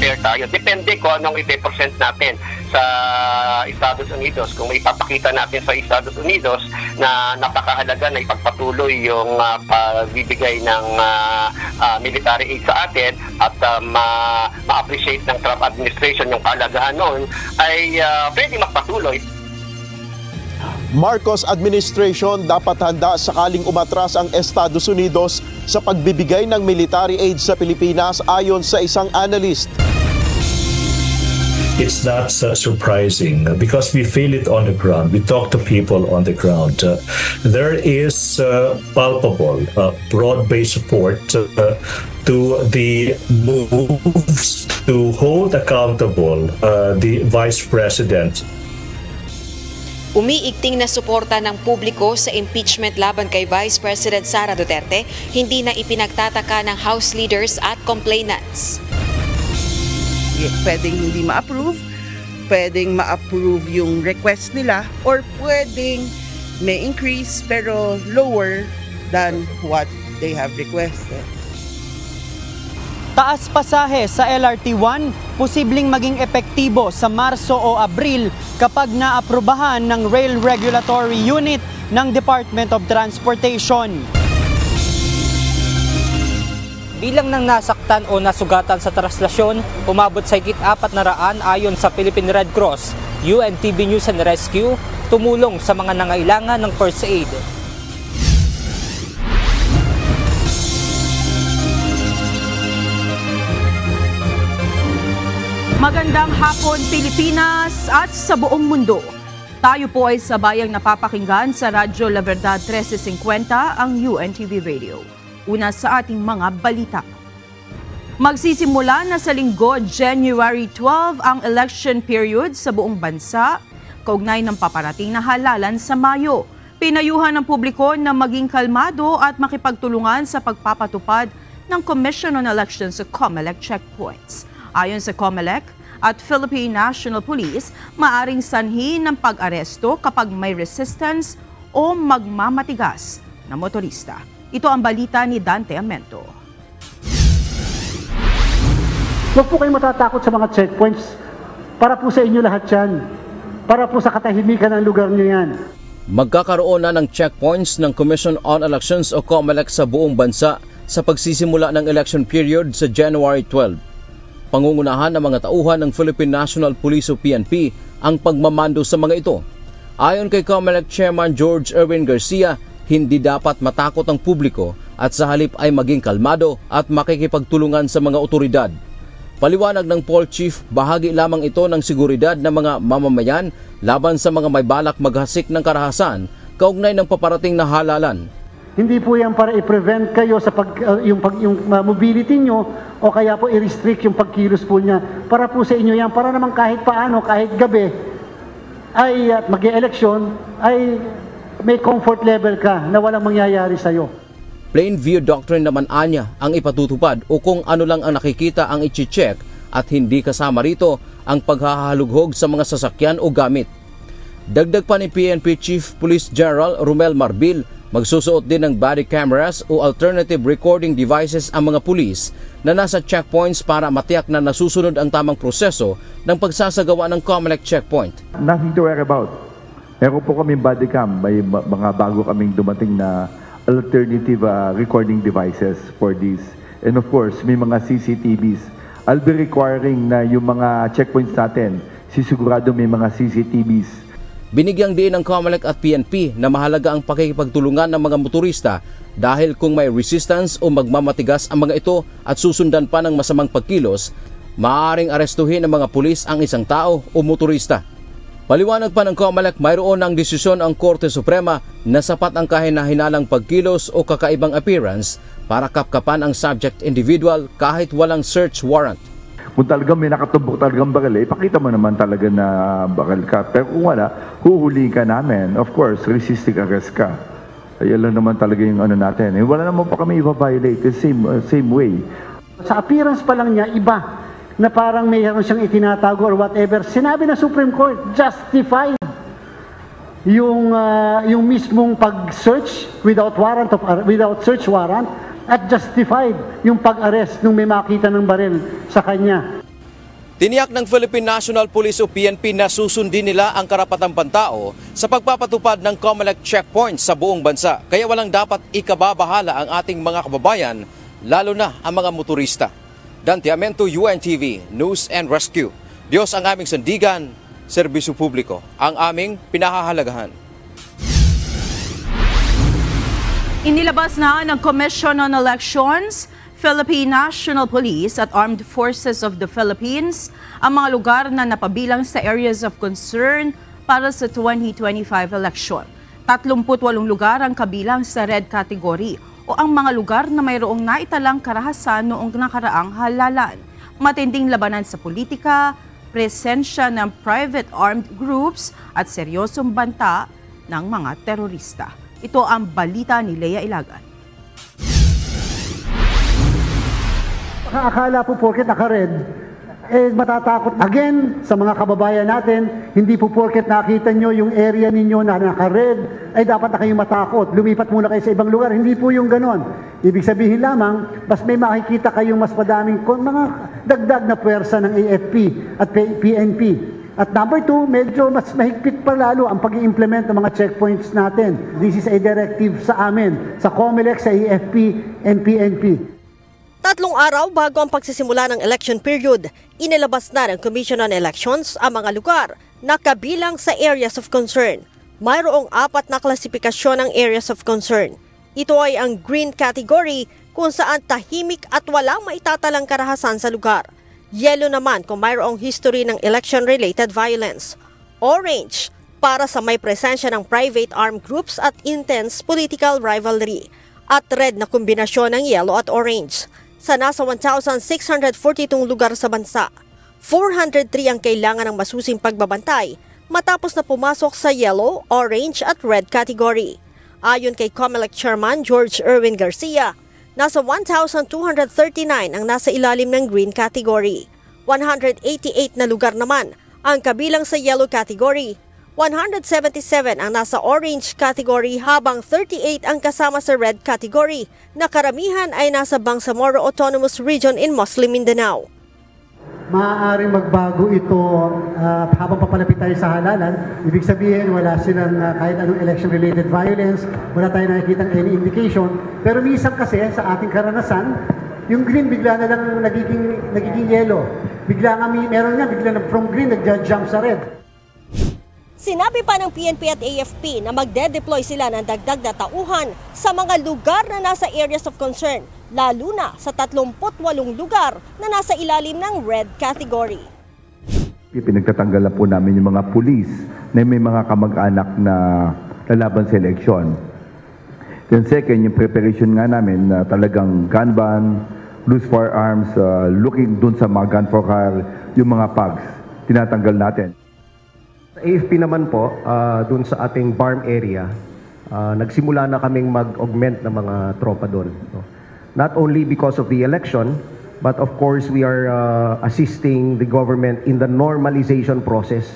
prepare tayo. Depende kung anong ipe-present natin sa Estados Unidos. Kung ipapakita natin sa Estados Unidos na napakahalaga na ipagpatuloy yung pagbibigay ng military aid sa atin at ma-appreciate ng Trump administration yung kahalagahan noon, ay pwede magpatuloy. Marcos administration dapat handa sakaling umatras ang Estados Unidos sa pagbibigay ng military aid sa Pilipinas ayon sa isang analyst. It's not surprising because we feel it on the ground. We talk to people on the ground. There is palpable, broad-based support to the moves to hold accountable the Vice President. Umiigting na suporta ng publiko sa impeachment laban kay Vice President Sara Duterte, hindi na ipinagtataka ng House leaders at complainants. Pwedeng hindi ma-approve, pwedeng ma-approve yung request nila, or pwedeng may increase pero lower than what they have requested. Taas pasahe sa LRT1, posibleng maging epektibo sa Marso o Abril kapag naaprubahan ng Rail Regulatory Unit ng Department of Transportation. Bilang ng nasaktan o nasugatan sa traslasyon, umabot sa higit 400 ayon sa Philippine Red Cross. UNTV News and Rescue tumulong sa mga nangailangan ng first aid. Magandang hapon Pilipinas at sa buong mundo. Tayo po ay sabayang napapakinggan sa Radyo La Verdad 1350 ang UNTV Radio. Una sa ating mga balita. Magsisimula na sa linggo, January 12 ang election period sa buong bansa, kaugnay ng paparating na halalan sa Mayo. Pinayuhan ng publiko na maging kalmado at makipagtulungan sa pagpapatupad ng Commission on Elections sa COMELEC checkpoints. Ayon sa COMELEC at Philippine National Police, maaring sanhi ng pag-aresto kapag may resistance o magmamatigas na motorista. Ito ang balita ni Dante Amento. Huwag po kayong matatakot sa mga checkpoints. Para po sa inyo lahat yan. Para po sa katahimikan ng lugar niyo yan. Magkakaroon na ng checkpoints ng Commission on Elections o COMELEC sa buong bansa sa pagsisimula ng election period sa January 12. Pangungunahan ng mga tauhan ng Philippine National Police o PNP ang pagmamando sa mga ito. Ayon kay COMELEC Chairman George Erwin Garcia, hindi dapat matakot ang publiko at sa halip ay maging kalmado at makikipagtulungan sa mga otoridad. Paliwanag ng Paul Chief, bahagi lamang ito ng seguridad ng mga mamamayan laban sa mga may balak maghasik ng karahasan kaugnay ng paparating na halalan. Hindi po yan para i-prevent kayo sa yung mobility nyo o kaya po i-restrict yung pagkilos po niya. Para po sa inyo yan, para naman kahit paano, kahit gabi, ay mag-e-eleksyon, ay may comfort level ka na walang mangyayari sa'yo. Plain view doctrine naman anya ang ipatutupad o kung ano lang ang nakikita ang i-check at hindi kasama rito ang paghahalughog sa mga sasakyan o gamit. Dagdag pa ni PNP Chief Police General Romel Marbil, magsusuot din ng body cameras o alternative recording devices ang mga pulis na nasa checkpoints para matiyak na nasusunod ang tamang proseso ng pagsasagawa ng COMELEC checkpoint. Nothing to worry about. Meron po kaming body cam, may mga bago kaming dumating na alternative recording devices for this. And of course, may mga CCTVs. I'll be requiring na yung mga checkpoints natin, sisigurado may mga CCTVs. Binigyang diin ng COMELEC at PNP na mahalaga ang pakikipagtulungan ng mga motorista dahil kung may resistance o magmamatigas ang mga ito at susundan pa ng masamang pagkilos, maaaring arestuhin ng mga pulis ang isang tao o motorista. Paliwanag pa ng COMELEC, mayroon ng desisyon ang Korte Suprema na sapat ang kahina-hinalang pagkilos o kakaibang appearance para kapkapan ang subject individual kahit walang search warrant. Kung talagang may nakatumbok talagang baril, ipakita mo naman talaga na baril ka. Pero kung wala, huhuli ka namin. Of course, resisting arrest ka. Ayan lang naman talaga yung ano natin. Wala naman pa kami i-violate the same way. Sa appearance pa lang niya, iba. Na parang mayroon siyang itinatago or whatever. Sinabi ng Supreme Court, justified yung mismong pag-search without search warrant at justified yung pag-arrest nung may makita ng baril sa kanya. Tiniyak ng Philippine National Police o PNP na susundin nila ang karapatang pantao sa pagpapatupad ng COMELEC checkpoints sa buong bansa. Kaya walang dapat ikababahala ang ating mga kababayan, lalo na ang mga motorista. Dante Amento, UNTV, News and Rescue. Diyos ang aming sandigan, serbisyo publiko ang aming pinahahalagahan. Inilabas na ng Commission on Elections, Philippine National Police at Armed Forces of the Philippines ang mga lugar na napabilang sa areas of concern para sa 2025 election. 38 lugar ang kabilang sa red category o ang mga lugar na mayroong naitalang karahasan noong nakaraang halalan. Matinding labanan sa politika, presensya ng private armed groups at seryosong banta ng mga terorista. Ito ang balita ni Lea Ilagan. Akala po porket naka-red, matatakot. Again, sa mga kababayan natin, hindi po porket nakita nyo yung area ninyo na naka-red, ay dapat na kayong matakot. Lumipat muna kayo sa ibang lugar. Hindi po yung ganon. Ibig sabihin lamang, mas may makikita kayong mas madaming mga dagdag na puwersa ng AFP at PNP. At number 2, medyo mas mahigpit pa lalo ang pag-i-implement ng mga checkpoints natin. This is a directive sa amin, sa COMELEC, sa AFP, and PNP. 3 araw bago ang pagsisimula ng election period, inilabas na ng Commission on Elections ang mga lugar na kabilang sa areas of concern. Mayroong 4 na klasifikasyon ng areas of concern. Ito ay ang green category kung saan tahimik at walang maitatalang karahasan sa lugar. Yellow naman kung mayroong history ng election-related violence. Orange para sa may presensya ng private armed groups at intense political rivalry. At red na kombinasyon ng yellow at orange. Sa nasa 1,642 lugar sa bansa, 403 ang kailangan ng masusing pagbabantay matapos na pumasok sa yellow, orange at red category. Ayon kay COMELEC Chairman George Erwin Garcia, nasa 1,239 ang nasa ilalim ng green category. 188 na lugar naman ang kabilang sa yellow category. 177 ang nasa orange category habang 38 ang kasama sa red category na karamihan ay nasa Bangsamoro Autonomous Region in Muslim Mindanao. Maaaring magbago ito habang papalapit tayo sa halalan. Ibig sabihin wala silang kahit anong election-related violence, wala tayong nakikita any indication. Pero minsan kasi sa ating karanasan, yung green bigla na lang nagiging yellow. Bigla nga meron nga, bigla na from green nagja-jump sa red. Sinabi pa ng PNP at AFP na magde-deploy sila ng dagdag na tauhan sa mga lugar na nasa areas of concern, lalo na sa 38 lugar na nasa ilalim ng red category. Pinagtatanggal na po namin yung mga pulis na may mga kamag-anak na lalaban sa eleksyon. Then second, yung preparation nga namin na talagang gun ban, loose firearms, looking dun sa mga gun for hire, yung mga PAGs, tinatanggal natin. Sa AFP naman po, dun sa ating BARM area, nagsimula na kaming mag-augment ng mga tropa doon. No? Not only because of the election, but of course we are assisting the government in the normalization process.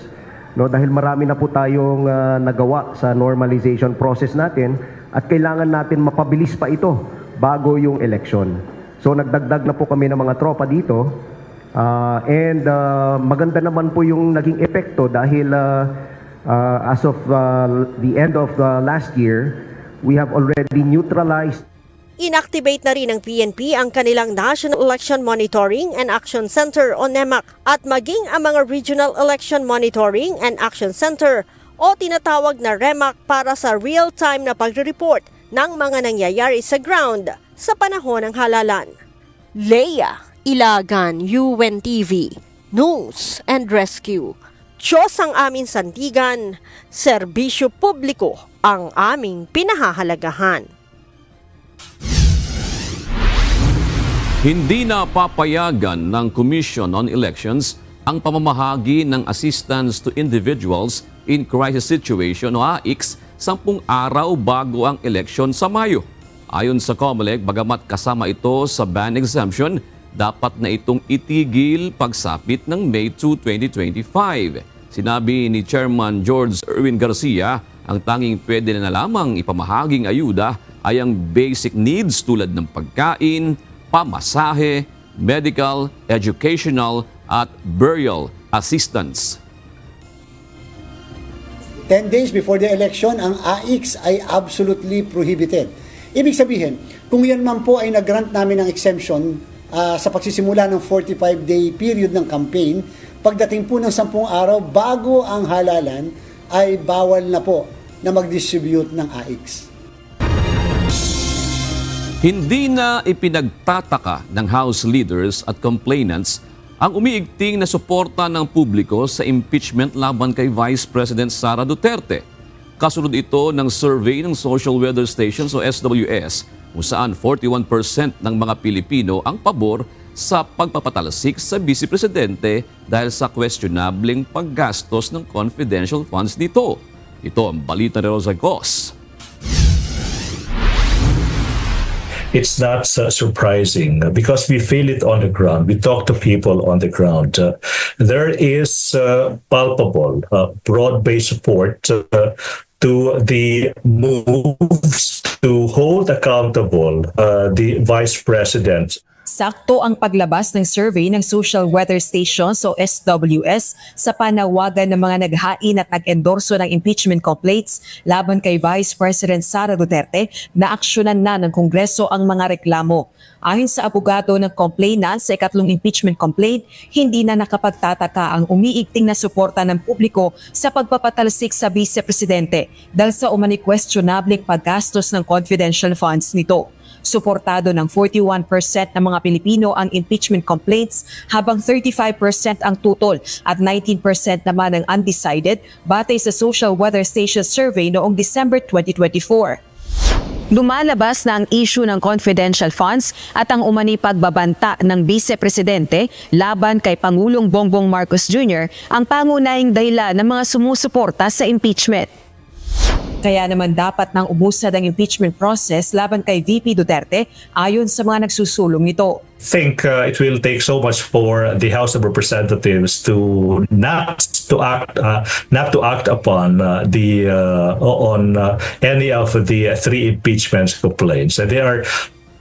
No? Dahil marami na po tayong nagawa sa normalization process natin at kailangan natin mapabilis pa ito bago yung election. So nagdagdag na po kami ng mga tropa dito. And maganda naman po yung naging epekto dahil as of the end of last year, we have already neutralized. Inactivate na rin ng PNP ang kanilang National Election Monitoring and Action Center o NEMAC at maging ang mga Regional Election Monitoring and Action Center o tinatawag na REMAC para sa real-time na pagre-report ng mga nangyayari sa ground sa panahon ng halalan. Lea Ilagan, UNTV, News and Rescue. Diyos ang aming sandigan, serbisyo publiko ang aming pinahahalagahan. Hindi na papayagan ng Commission on Elections ang pamamahagi ng assistance to individuals in crisis situation o AICS 10 araw bago ang eleksyon sa Mayo. Ayon sa COMELEC, bagamat kasama ito sa ban exemption, dapat na itong itigil pagsapit ng May 2, 2025. Sinabi ni Chairman George Erwin Garcia, ang tanging pwede na lamang ipamahaging ayuda ay ang basic needs tulad ng pagkain, pamasahe, medical, educational at burial assistance. 10 days before the election, ang AIX ay absolutely prohibited. Ibig sabihin, kung yan man po ay nag-grant namin ng exemption sa pagsisimula ng 45-day period ng campaign, pagdating po ng 10 araw bago ang halalan, ay bawal na po na mag-distribute ng AIX. Hindi na ipinagtataka ng House leaders at complainants ang umiigting na suporta ng publiko sa impeachment laban kay Vice President Sara Duterte. Kasunod ito ng survey ng Social Weather Station o SWS, kung saan 41% ng mga Pilipino ang pabor sa pagpapatalsik sa Vice Presidente dahil sa questionableng paggastos ng confidential funds nito. Ito ang balita ni Rosa Gos. It's not surprising because we feel it on the ground. We talk to people on the ground. There is palpable, broad-based support to the moves to hold accountable the Vice President. Sakto ang paglabas ng survey ng Social Weather Station o SWS sa panawagan ng mga naghain at nag-endorso ng impeachment complaints laban kay Vice President Sara Duterte na aksyonan na ng Kongreso ang mga reklamo. Ayon sa abogado ng complainant sa ikatlong impeachment complaint, hindi na nakapagtataka ang umiigting na suporta ng publiko sa pagpapatalsik sa Vice Presidente dahil sa umani questionableng paggastos ng confidential funds nito. Suportado ng 41% ng mga Pilipino ang impeachment complaints habang 35% ang tutol at 19% naman ang undecided batay sa Social Weather Station survey noong December 2024. Lumalabas na ang issue ng confidential funds at ang umani pagbabanta ng Vice Presidente laban kay Pangulong Bongbong Marcos Jr. ang pangunahing dahilan ng mga sumusuporta sa impeachment. Kaya naman dapat nang ubusan ang impeachment process laban kay VP Duterte ayon sa mga nagsusulong nito. I think it will take so much for the House of Representatives to not to act upon any of the 3 impeachment complaints. They are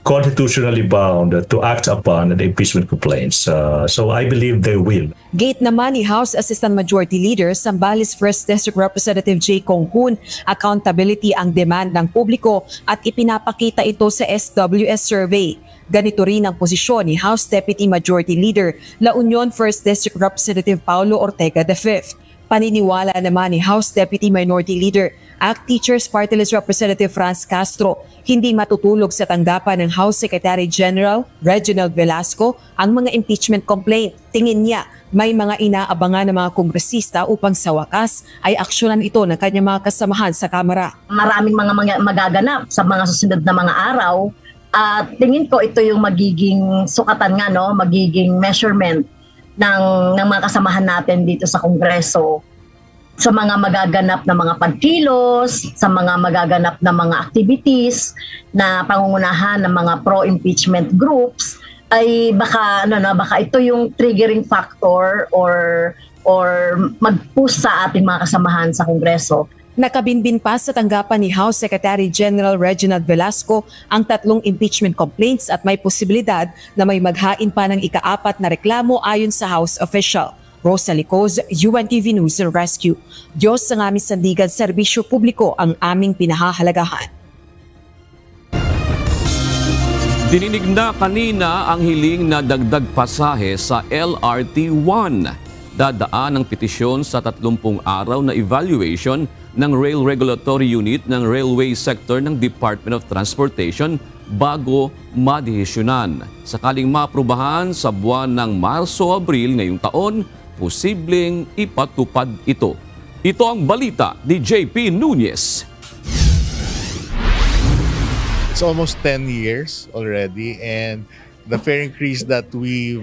constitutionally bound to act upon the impeachment complaints. So I believe they will. Gate naman ni House Assistant Majority Leader Zambales 1st District Representative J. Kong Hoon, accountability ang demand ng publiko at ipinapakita ito sa SWS survey. Ganito rin ang posisyon ni House Deputy Majority Leader La Union 1st District Representative Paulo Ortega V. Paniniwala naman ni House Deputy Minority Leader ACT Teachers Party List Representative Franz Castro, hindi matutulog sa tanggapan ng House Secretary General Reginald Velasco ang mga impeachment complaint. Tingin niya, may mga inaabangan ng mga kongresista upang sa wakas ay aksyonan ito ng kanyang mga kasamahan sa Kamara. Maraming mga magaganap sa mga susunod na mga araw at tingin ko ito yung magiging sukatan nga, no? Magiging measurement ng mga kasamahan natin dito sa Kongreso sa mga magaganap na mga pagkilos, sa mga magaganap na mga activities na pangungunahan ng mga pro-impeachment groups ay baka ito yung triggering factor or mag-push sa ating mga kasamahan sa Kongreso. Nakabinbin pa sa tanggapan ni House Secretary General Reginald Velasco ang 3 impeachment complaints at may posibilidad na may maghain pa ng ika-4 na reklamo ayon sa House official. Rosa Licoz, UNTV News and Rescue. Diyos ang aming sandigan, serbisyo publiko ang aming pinahahalagahan. Dininig na kanina ang hiling na dagdag pasahe sa LRT-1. Dadaan ang petisyon sa 30 araw na evaluation ng Rail Regulatory Unit ng Railway Sector ng Department of Transportation bago madesisyonan. Sakaling maaprubahan sa buwan ng Marso-Abril ngayong taon, posibleng ipatupad ito. Ito ang balita ni JP Nunez. It's almost 10 years already, and the fare increase that we've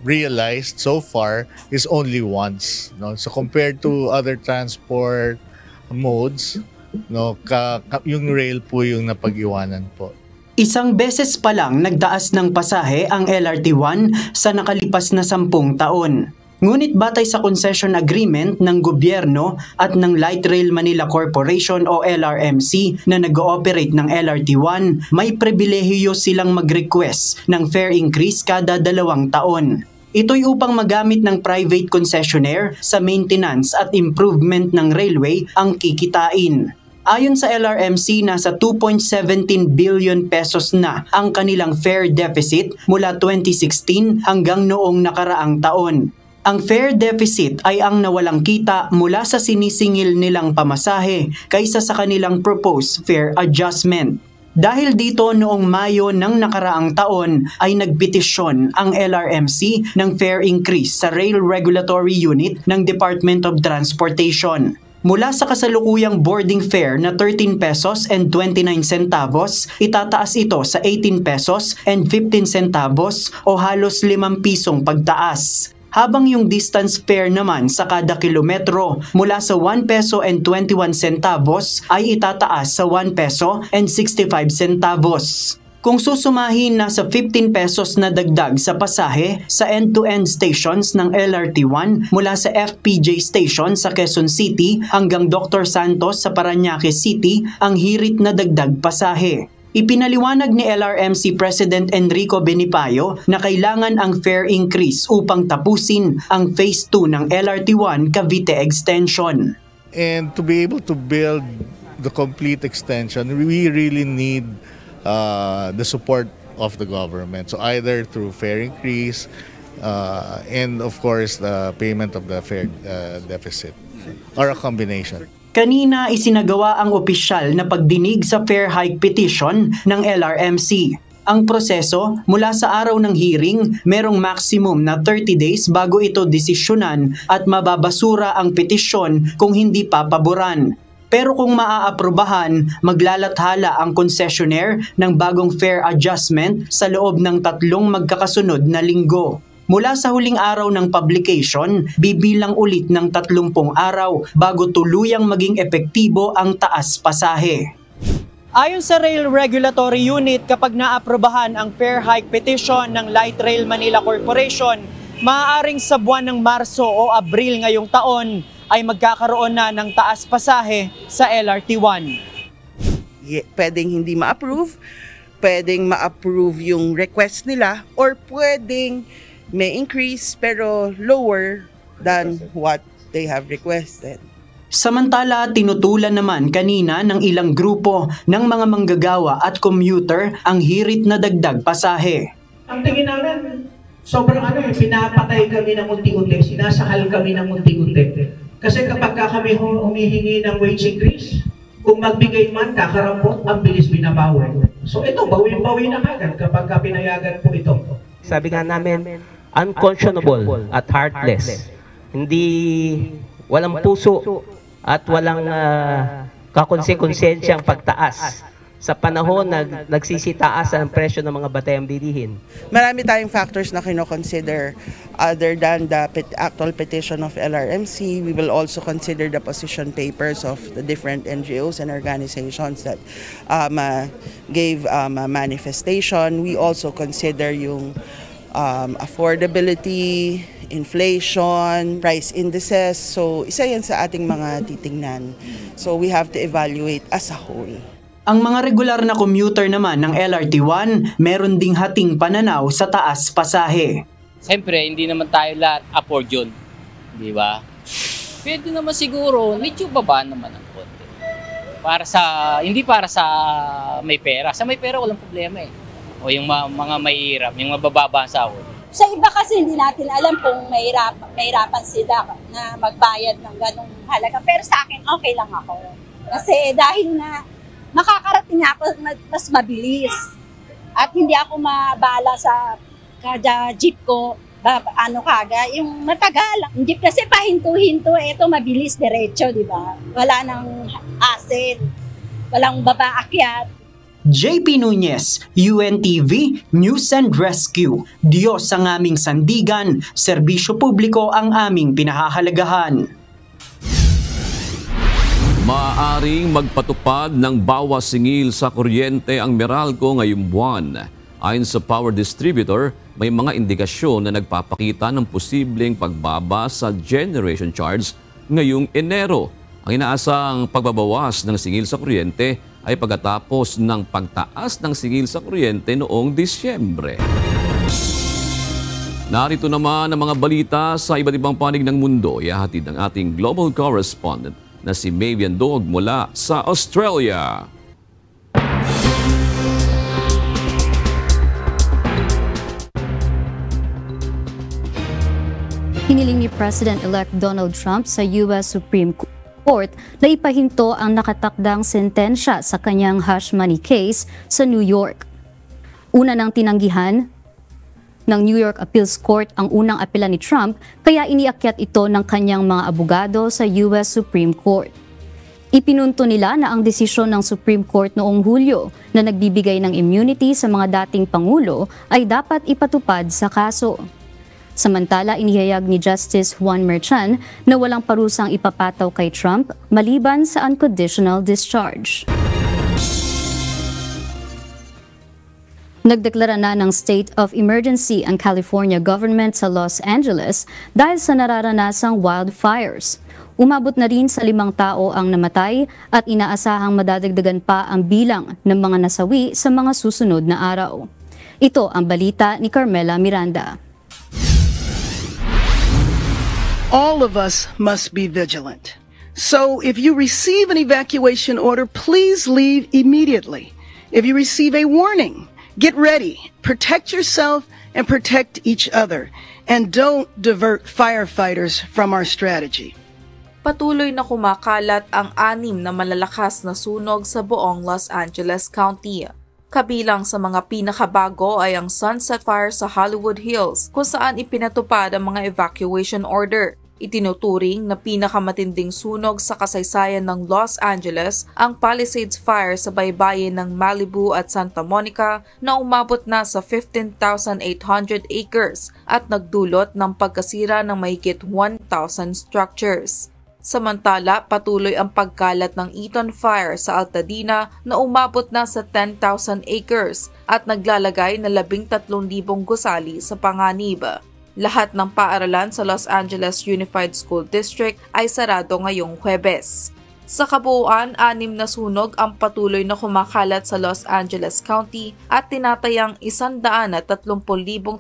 realized so far is only once. No? So compared to other transport modes, yung rail po yung napag-iwanan po. Isang beses pa lang nagtaas ng pasahe ang LRT1 sa nakalipas na 10 taon. Ngunit batay sa concession agreement ng gobyerno at ng Light Rail Manila Corporation o LRMC na nag-ooperate ng LRT1, may pribilehiyo silang mag-request ng fare increase kada 2 taon. Ito'y upang magamit ng private concessionaire sa maintenance at improvement ng railway ang kikitain. Ayon sa LRMC, nasa 2.17 billion pesos na ang kanilang fare deficit mula 2016 hanggang noong nakaraang taon. Ang fare deficit ay ang nawalang kita mula sa sinisingil nilang pamasahe kaysa sa kanilang proposed fare adjustment. Dahil dito noong Mayo ng nakaraang taon ay nagpetisyon ang LRMC ng fare increase sa Rail Regulatory Unit ng Department of Transportation. Mula sa kasalukuyang boarding fare na 13 pesos and 29 centavos, itataas ito sa 18 pesos and 15 centavos o halos 5 pisong pagtaas. Habang yung distance fare naman sa kada kilometro mula sa 1 peso and 21 centavos ay itataas sa 1 peso and 65 centavos. Kung susumahin, nasa 15 pesos na dagdag sa pasahe sa end-to-end stations ng LRT1 mula sa FPJ Station sa Quezon City hanggang Dr. Santos sa Parañaque City ang hirit na dagdag pasahe. Ipinaliwanag ni LRMC President Enrico Benipayo na kailangan ang fare increase upang tapusin ang Phase 2 ng LRT1 Cavite Extension. And to be able to build the complete extension, we really need the support of the government. So either through fare increase and of course the payment of the fare deficit or a combination. Kanina isinagawa ang opisyal na pagdinig sa fare hike petition ng LRMC. Ang proseso, mula sa araw ng hearing, merong maximum na 30 days bago ito desisyonan at mababasura ang petisyon kung hindi papaboran. Pero kung maaaprubahan, maglalathala ang concessionaire ng bagong fare adjustment sa loob ng 3 magkakasunod na linggo. Mula sa huling araw ng publication, bibilang ulit ng 30 araw bago tuluyang maging epektibo ang taas pasahe. Ayon sa Rail Regulatory Unit, kapag naaprubahan ang fare hike petition ng Light Rail Manila Corporation, maaaring sa buwan ng Marso o Abril ngayong taon ay magkakaroon na ng taas pasahe sa LRT1. Pwedeng hindi ma-approve, pwedeng ma-approve yung request nila, or pwedeng may increase pero lower than what they have requested. Samantala, tinutulan naman kanina ng ilang grupo ng mga manggagawa at commuter ang hirit na dagdag pasahe. Ang tingin namin, sobrang pinapatay kami ng unti-unti, sinasahal kami ng unti-unti. Kasi kapag kami humihingi ng wage increase, kung magbigay man, kakarampot, ang bilis binabawi. So ito, bawi-bawi na agad kapag pinayagan po ito. Sabi nga namin, unconscionable at heartless. Hindi, walang puso at walang kakonsekonsensyang pagtaas sa panahon na nagsisitaas ang presyo ng mga batayang bilihin. Marami tayong factors na kino-consider other than the actual petition of LRMC. We will also consider the position papers of the different NGOs and organizations that gave a manifestation. We also consider yung affordability, inflation, price indices. So, isa yan sa ating mga titingnan. So, we have to evaluate as a whole. Ang mga regular na commuter naman ng LRT1, meron ding hating pananaw sa taas pasahe. Siyempre, hindi naman tayo lahat afford yun. Di ba? Pwede naman siguro, medyo baba naman ang konti. Hindi para sa may pera. Sa may pera, walang problema eh. O yung mga mahihirap, yung mabababa ang sahod. Sa iba kasi hindi natin alam kung mahirapan sila na magbayad ng ganong halaga. Pero sa akin, okay lang ako. Kasi dahil na makakarating ako mas mabilis. At hindi ako mabala sa kada jeep ko, yung matagal. Yung jeep kasi pahinto-hinto, ito mabilis, diretso, di ba? Wala nang asin, walang babaakyat. JP Nunez, UNTV, News and Rescue. Diyos ang aming sandigan, serbisyo publiko ang aming pinahahalagahan. Maaaring magpatupad ng bawas singil sa kuryente ang Meralco ngayong buwan. Ayon sa power distributor, may mga indikasyon na nagpapakita ng posibleng pagbaba sa generation charge ngayong Enero. Ang inaasang pagbabawas ng singil sa kuryente ay pagkatapos ng pagtaas ng singil sa kuryente noong Disyembre. Narito naman ang mga balita sa iba't ibang panig ng mundo. Ihahatid ng ating global correspondent na si Mavian Dog mula sa Australia. Hiniling ni President-elect Donald Trump sa U.S. Supreme Court na ipahinto ang nakatakdang sentensya sa kanyang hush money case sa New York. Una nang tinanggihan ng New York Appeals Court ang unang apela ni Trump, kaya iniakyat ito ng kanyang mga abogado sa US Supreme Court. Ipinunto nila na ang desisyon ng Supreme Court noong Hulyo na nagbibigay ng immunity sa mga dating pangulo ay dapat ipatupad sa kaso. Samantala, inihayag ni Justice Juan Merchan na walang parusang ipapataw kay Trump maliban sa unconditional discharge. Nagdeklara na ng state of emergency ang California government sa Los Angeles dahil sa nararanasang wildfires. Umabot na rin sa 5 tao ang namatay at inaasahang madadagdagan pa ang bilang ng mga nasawi sa mga susunod na araw. Ito ang balita ni Carmela Miranda. All of us must be vigilant. So if you receive an evacuation order, please leave immediately. If you receive a warning, get ready, protect yourself and protect each other, and don't divert firefighters from our strategy. Patuloy na kumakalat ang 6 na malalakas na sunog sa buong Los Angeles County. Kabilang sa mga pinakabago ay ang Sunset Fire sa Hollywood Hills kung saan ipinatupad ang mga evacuation order. Itinuturing na pinakamatinding sunog sa kasaysayan ng Los Angeles ang Palisades Fire sa baybayin ng Malibu at Santa Monica na umabot na sa 15,800 acres at nagdulot ng pagkasira ng mahigit 1,000 structures. Samantala, patuloy ang pagkalat ng Eaton Fire sa Altadena na umabot na sa 10,000 acres at naglalagay na 13,000 gusali sa panganib. Lahat ng paaralan sa Los Angeles Unified School District ay sarado ngayong Huwebes. Sa kabuuan, 6 na sunog ang patuloy na kumakalat sa Los Angeles County at tinatayang 130,000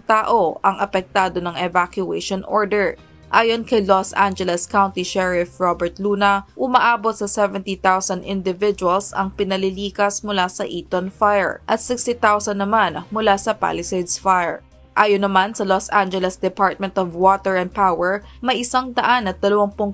tao ang apektado ng evacuation order. Ayon kay Los Angeles County Sheriff Robert Luna, umaabot sa 70,000 individuals ang pinalilikas mula sa Eaton Fire at 60,000 naman mula sa Palisades Fire. Ayon naman sa Los Angeles Department of Water and Power, may 120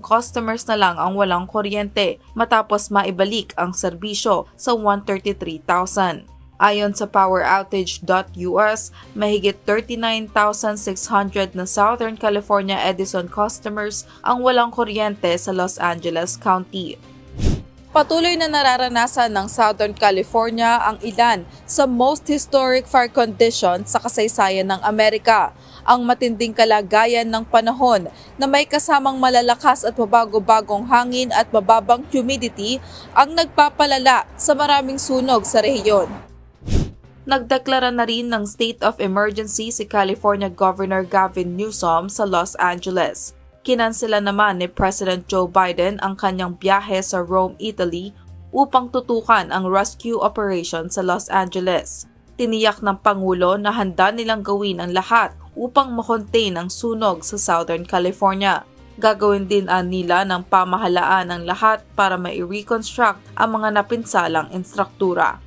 customers na lang ang walang kuryente matapos maibalik ang serbisyo sa 133,000. Ayon sa poweroutage.us, mahigit 39,600 na Southern California Edison customers ang walang kuryente sa Los Angeles County. Patuloy na nararanasan ng Southern California ang ilan sa most historic fire conditions sa kasaysayan ng Amerika. Ang matinding kalagayan ng panahon na may kasamang malalakas at mabago-bagong hangin at mababang humidity ang nagpapalala sa maraming sunog sa rehiyon. Nagdeklara na rin ng state of emergency si California Governor Gavin Newsom sa Los Angeles. Kinansela naman ni President Joe Biden ang kanyang biyahe sa Rome, Italy upang tutukan ang rescue operation sa Los Angeles. Tiniyak ng Pangulo na handa nilang gawin ang lahat upang makontain ang sunog sa Southern California. Gagawin din nila ng pamahalaan ang lahat para mai-reconstruct ang mga napinsalang instruktura.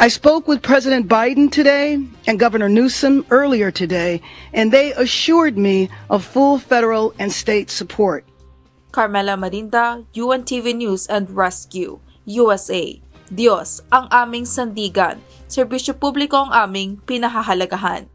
I spoke with President Biden today and Governor Newsom earlier today, and they assured me of full federal and state support. Carmela Marinda, UNTV News and Rescue, USA. Diyos ang aming sandigan, serbisyo publiko ang aming pinahahalagahan.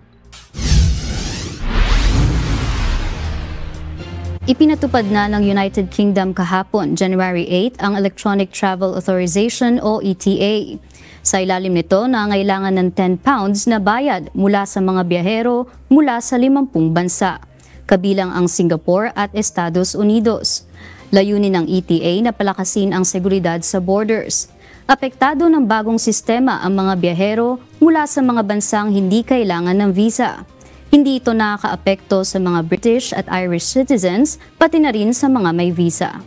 Ipinatupad na ng United Kingdom kahapon, January 8, ang Electronic Travel Authorization o ETA. Sa ilalim nito, nangailangan ng £10 na bayad mula sa mga biyahero mula sa 50 bansa, kabilang ang Singapore at Estados Unidos. Layunin ng ETA na palakasin ang seguridad sa borders. Apektado ng bagong sistema ang mga biyahero mula sa mga bansang hindi kailangan ng visa. Hindi ito nakakaapekto sa mga British at Irish citizens, pati na rin sa mga may visa.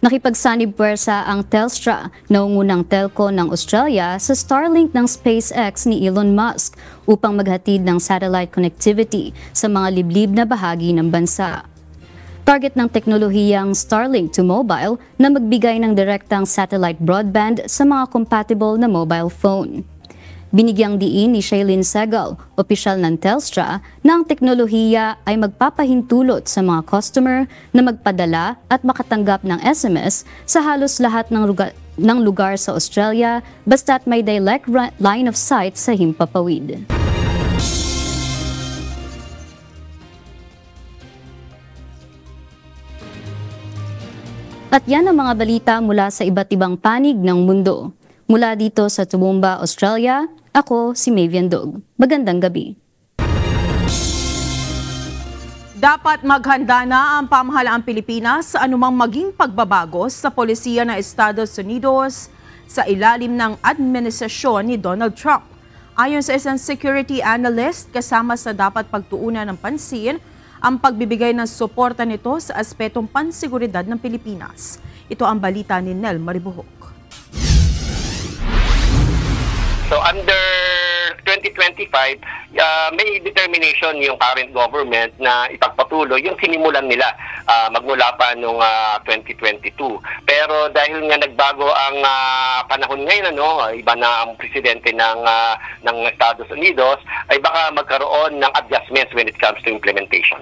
Nakipagsanib puwersa ang Telstra, naungunang telco ng Australia, sa Starlink ng SpaceX ni Elon Musk upang maghatid ng satellite connectivity sa mga liblib na bahagi ng bansa. Target ng teknolohiyang Starlink to Mobile na magbigay ng direktang satellite broadband sa mga compatible na mobile phone. Binigyang diin ni Shailene Segal, opisyal ng Telstra, na ang teknolohiya ay magpapahintulot sa mga customer na magpadala at makatanggap ng SMS sa halos lahat ng lugar sa Australia basta't may direct line of sight sa himpapawid. At yan ang mga balita mula sa iba't ibang panig ng mundo. Mula dito sa Toowoomba, Australia, ako si Mavian Dog. Magandang gabi. Dapat maghanda na ang pamahalaang Pilipinas sa anumang maging pagbabago sa polisiya ng Estados Unidos sa ilalim ng administrasyon ni Donald Trump. Ayon sa isang security analyst, kasama sa dapat pagtuunan ng pansin ang pagbibigay ng suporta nito sa aspetong pansiguridad ng Pilipinas. Ito ang balita ni Nel Maribuhok. So under 2025, may determination yung current government na ipagpatuloy yung sinimulan nila magmula pa noong 2022. Pero dahil nga nagbago ang panahon ngayon, iba na ang presidente ng Estados Unidos, ay baka magkaroon ng adjustments when it comes to implementation.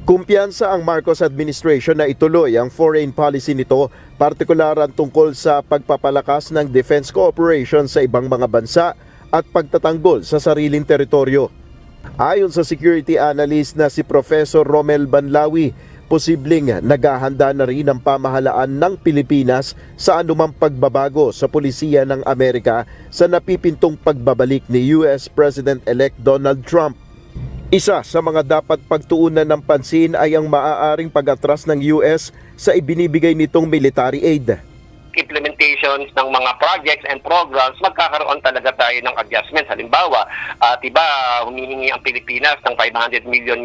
Kumpiyansa ang Marcos administration na ituloy ang foreign policy nito, partikular tungkol sa pagpapalakas ng defense cooperation sa ibang mga bansa at pagtatanggol sa sariling teritoryo. Ayon sa security analyst na si Professor Romel Banlawi, posibleng naghahanda na rin ang pamahalaan ng Pilipinas sa anumang pagbabago sa pulisiya ng Amerika sa napipintong pagbabalik ni US President-elect Donald Trump. Isa sa mga dapat pagtuunan ng pansin ay ang maaaring pag-atras ng US sa ibinibigay nitong military aid. Implementations ng mga projects and programs, magkakaroon talaga tayo ng adjustments. Halimbawa, humihingi ang Pilipinas ng $500 million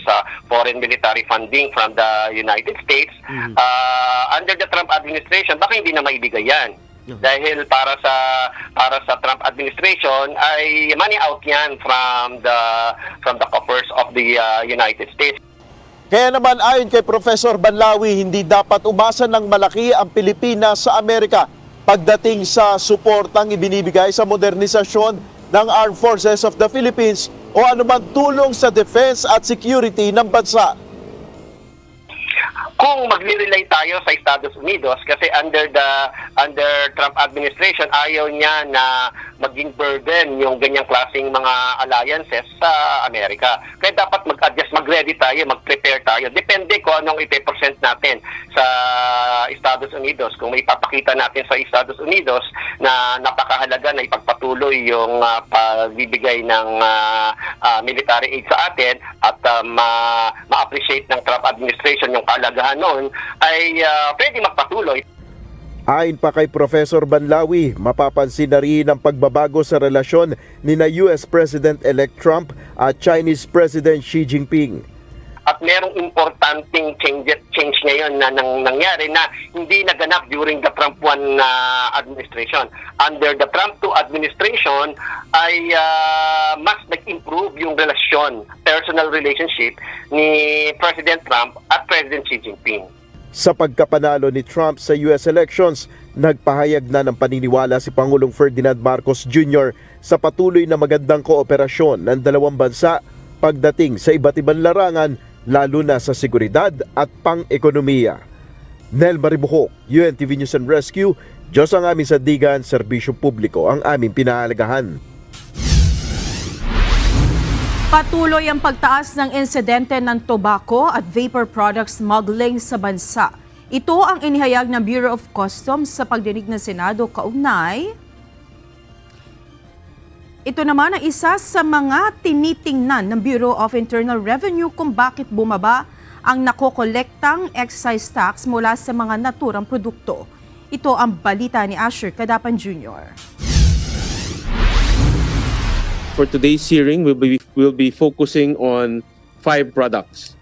sa foreign military funding from the United States. Under the Trump administration, baka hindi na maibigay yan. Dahil para sa Trump administration ay money out yan from the coffers of the United States. Kaya naman ayon kay Professor Banlawi, hindi dapat umasa ng malaki ang Pilipinas sa Amerika pagdating sa suportang ibinibigay sa modernisasyon ng Armed Forces of the Philippines o anumang tulong sa defense at security ng bansa. Kung magre-rely tayo sa Estados Unidos, kasi under Trump administration, ayaw niya na maging burden yung ganyang klaseng mga alliances sa Amerika. Kaya dapat mag-adjust, mag-ready tayo, mag-prepare tayo. Depende kung anong ipe-present natin sa Estados Unidos. Kung may ipapakita natin sa Estados Unidos na napakahalaga na ipagpatuloy yung pagbibigay ng military aid sa atin at ma-appreciate ng Trump administration yung kalagahan noon, ay pwede magpatuloy. Ayon pa kay Professor Banlawi, mapapansin na rin ang pagbabago sa relasyon ni na US President-elect Trump at Chinese President Xi Jinping. At merong importanteng change ngayon na nangyari na hindi naganap during the Trump 1 administration. Under the Trump 2 administration ay mas nag-improve yung relasyon, personal relationship ni President Trump at President Xi Jinping. Sa pagkapanalo ni Trump sa US elections, nagpahayag na ng paniniwala si Pangulong Ferdinand Marcos Jr. sa patuloy na magandang kooperasyon ng dalawang bansa pagdating sa iba't ibang larangan, lalo na sa seguridad at pang-ekonomiya. Nel Maribuhok, UNTV News and Rescue. Diyos ang aming sandigan, serbisyo publiko ang aming pinahalagahan. Patuloy ang pagtaas ng insidente ng tobacco at vapor product smuggling sa bansa. Ito ang inihayag ng Bureau of Customs sa pagdinig ng Senado kaugnay. Ito naman ang isa sa mga tinitingnan ng Bureau of Internal Revenue kung bakit bumaba ang nakokolektang excise tax mula sa mga naturang produkto. Ito ang balita ni Asher Cadapan Jr. For today's hearing, we'll be focusing on 5 products,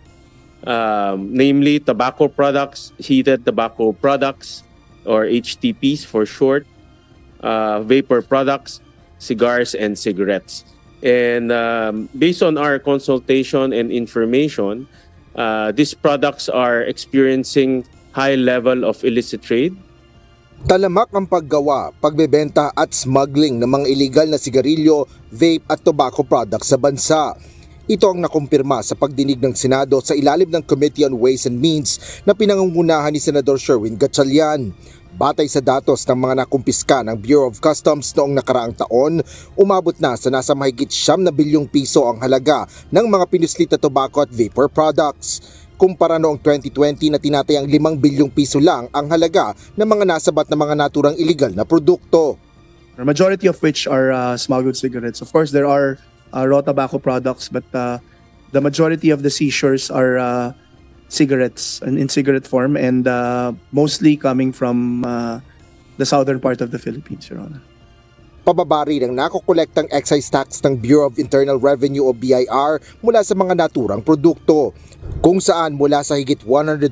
namely tobacco products, heated tobacco products, or HTPs for short, vapor products, cigars, and cigarettes. And based on our consultation and information, these products are experiencing high level of illicit trade. Talamak ang paggawa, pagbebenta at smuggling ng mga illegal na sigarilyo, vape at tobacco products sa bansa. Ito ang nakumpirma sa pagdinig ng Senado sa ilalim ng Committee on Ways and Means na pinangungunahan ni Senador Sherwin Gatchalian. Batay sa datos ng mga nakumpiska ng Bureau of Customs noong nakaraang taon, umabot na sa nasa mahigit 9 bilyong piso ang halaga ng mga pinuslit na tobacco at vapor products. Kumpara noong 2020 na tinatayang 5 bilyong piso lang ang halaga ng mga nasabat na mga naturang illegal na produkto. The majority of which are smuggled cigarettes. Of course, there are raw tobacco products, but the majority of the seizures are cigarettes in cigarette form, and mostly coming from the southern part of the Philippines, Your Honor. Pababa rin ang nakokolektang excise tax ng Bureau of Internal Revenue o BIR mula sa mga naturang produkto, kung saan mula sa higit 149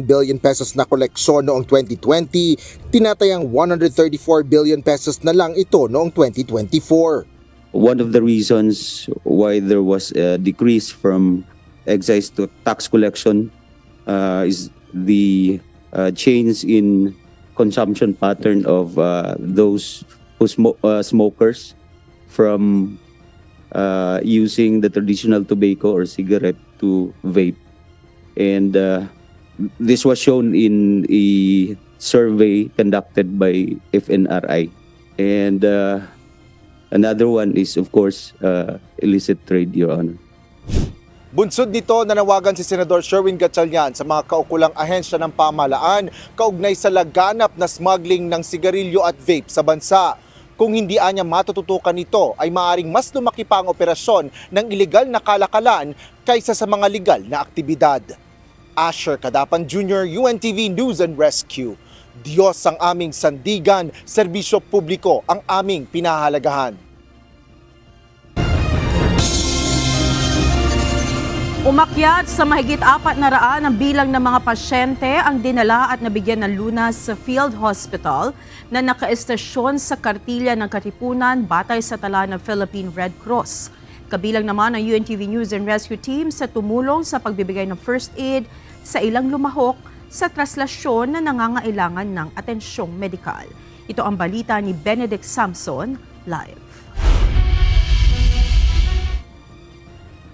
billion pesos na koleksyon noong 2020, tinatayang 134 billion pesos na lang ito noong 2024. One of the reasons why there was a decrease from excise to tax collection is the change in consumption pattern of those who smokers from using the traditional tobacco or cigarette to vape. And this was shown in a survey conducted by FNRI. And another one is, of course, illicit trade, Your Honor. Bunsod nito, nanawagan si Senador Sherwin Gatchalian sa mga kaukulang ahensya ng pamahalaan kaugnay sa laganap na smuggling ng sigarilyo at vape sa bansa. Kung hindi anya matututukan nito, ay maaaring mas lumaki pa ang operasyon ng ilegal na kalakalan kaysa sa mga legal na aktibidad. Asher Cadapan Jr., UNTV News and Rescue. Diyos ang aming sandigan, serbisyo publiko ang aming pinahahalagahan. Umakyat sa mahigit 400 ang bilang ng mga pasyente ang dinala at nabigyan ng lunas sa Field Hospital na nakaestasyon sa kartilya ng Katipunan batay sa tala ng Philippine Red Cross. Kabilang naman ang UNTV News and Rescue Team sa tumulong sa pagbibigay ng first aid sa ilang lumahok sa traslasyon na nangangailangan ng atensyong medikal. Ito ang balita ni Benedict Samson, live.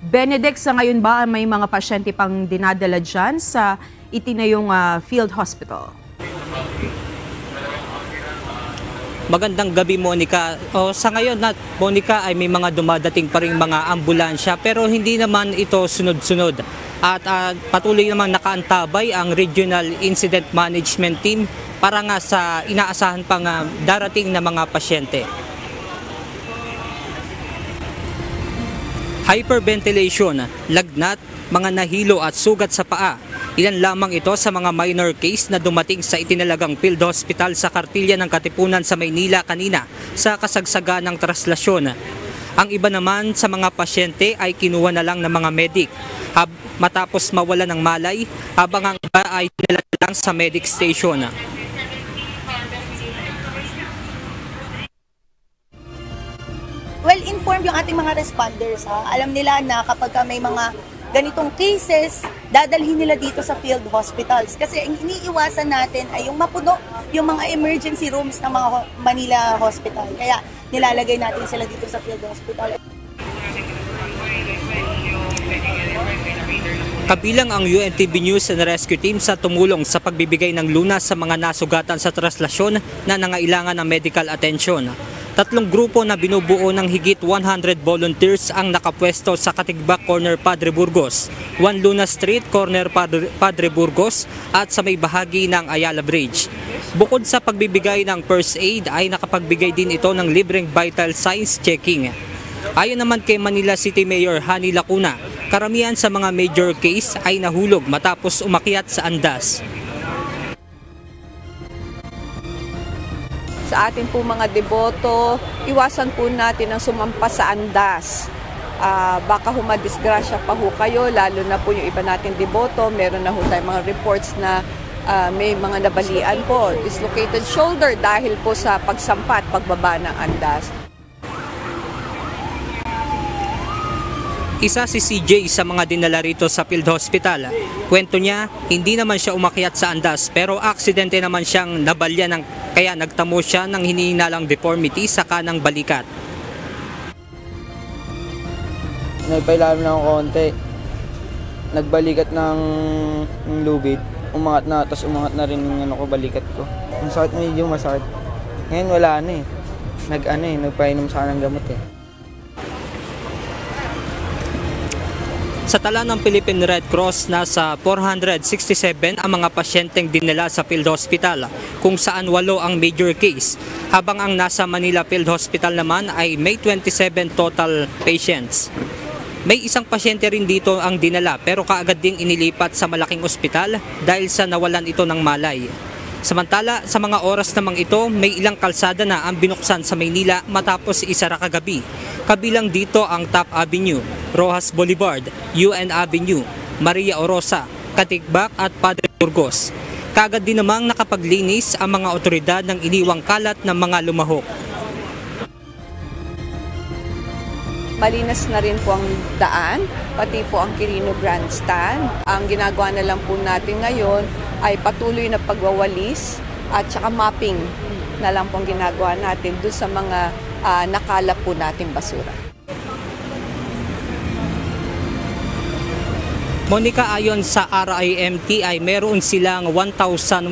Benedict, sa ngayon ba may mga pasyente pang dinadala dyan sa itinayong field hospital? Magandang gabi, Monica. Sa ngayon, Monica, ay may mga dumadating pa rin mga ambulansya pero hindi naman ito sunod-sunod. At patuloy naman nakaantabay ang Regional Incident Management Team para nga sa inaasahan pang darating na mga pasyente. Hyperventilation, lagnat, mga nahilo at sugat sa paa. Ilan lamang ito sa mga minor case na dumating sa itinalagang field hospital sa kartilya ng Katipunan sa Maynila kanina sa kasagsagan ng traslasyon. Ang iba naman sa mga pasyente ay kinuha na lang ng mga medic matapos mawala ng malay, habang ang iba ay dinala lang sa medic station. Well-informed yung ating mga responders. Alam nila na kapag may mga ganitong cases, dadalhin nila dito sa field hospitals. Kasi ang iniiwasan natin ay yung mapuno yung mga emergency rooms ng mga Manila hospital. Kaya nilalagay natin sila dito sa field hospital. Kabilang ang UNTV News and Rescue Team sa tumulong sa pagbibigay ng lunas sa mga nasugatan sa traslasyon na nangailangan ng medical attention. 3 grupo na binubuo ng higit 100 volunteers ang nakapwesto sa Katigbak Corner Padre Burgos, Juan Luna Street Corner Padre Burgos at sa may bahagi ng Ayala Bridge. Bukod sa pagbibigay ng first aid ay nakapagbigay din ito ng libreng vital signs checking. Ayon naman kay Manila City Mayor Hani Lacuna, karamihan sa mga major case ay nahulog matapos umakyat sa andas. sa ating po mga deboto, iwasan po natin ang sumampas sa andas. Baka humadisgrasya pa ho kayo, lalo na po yung iba nating deboto. Meron na ho tayong mga reports na may mga nabalian po, dislocated shoulder dahil po sa pagsampa at pagbaba ng andas. Isa si CJ sa mga dinala rito sa field hospital. Kwento niya, hindi naman siya umakyat sa andas pero aksidente naman siyang nabalya kaya nagtamo siya ng hinihinalang deformity sa kanang balikat. Nagpailalim lang ako konti. Nagbalikat ng lubid. Umangat na, tapos umangat na rin yung balikat ko. Ang sakit, medyo masakit. Ngayon wala na eh. Nagpainom sa ng gamot eh. Sa tala ng Philippine Red Cross, nasa 467 ang mga pasyenteng dinala sa field hospital, kung saan 8 ang major case, habang ang nasa Manila Field Hospital naman ay may 27 total patients. May isang pasyente rin dito ang dinala pero kaagad ding inilipat sa malaking ospital dahil sa nawalan ito ng malay. Samantala, sa mga oras namang ito, may ilang kalsada na ang binuksan sa Maynila matapos isara kagabi. Kabilang dito ang Top Avenue, Rojas Boulevard, UN Avenue, Maria Orosa, Katigbak at Padre Burgos. Kaagad din namang nakapaglinis ang mga otoridad ng iniwang kalat ng mga lumahok. Malinas na rin po ang daan, pati po ang Quirino Grandstand. Ang ginagawa na lang po natin ngayon ay patuloy na pagwawalis at saka mapping na lang po ang ginagawa natin doon sa mga nakalap po nating basura. Monica, ayon sa RIMT ay meron silang 1,110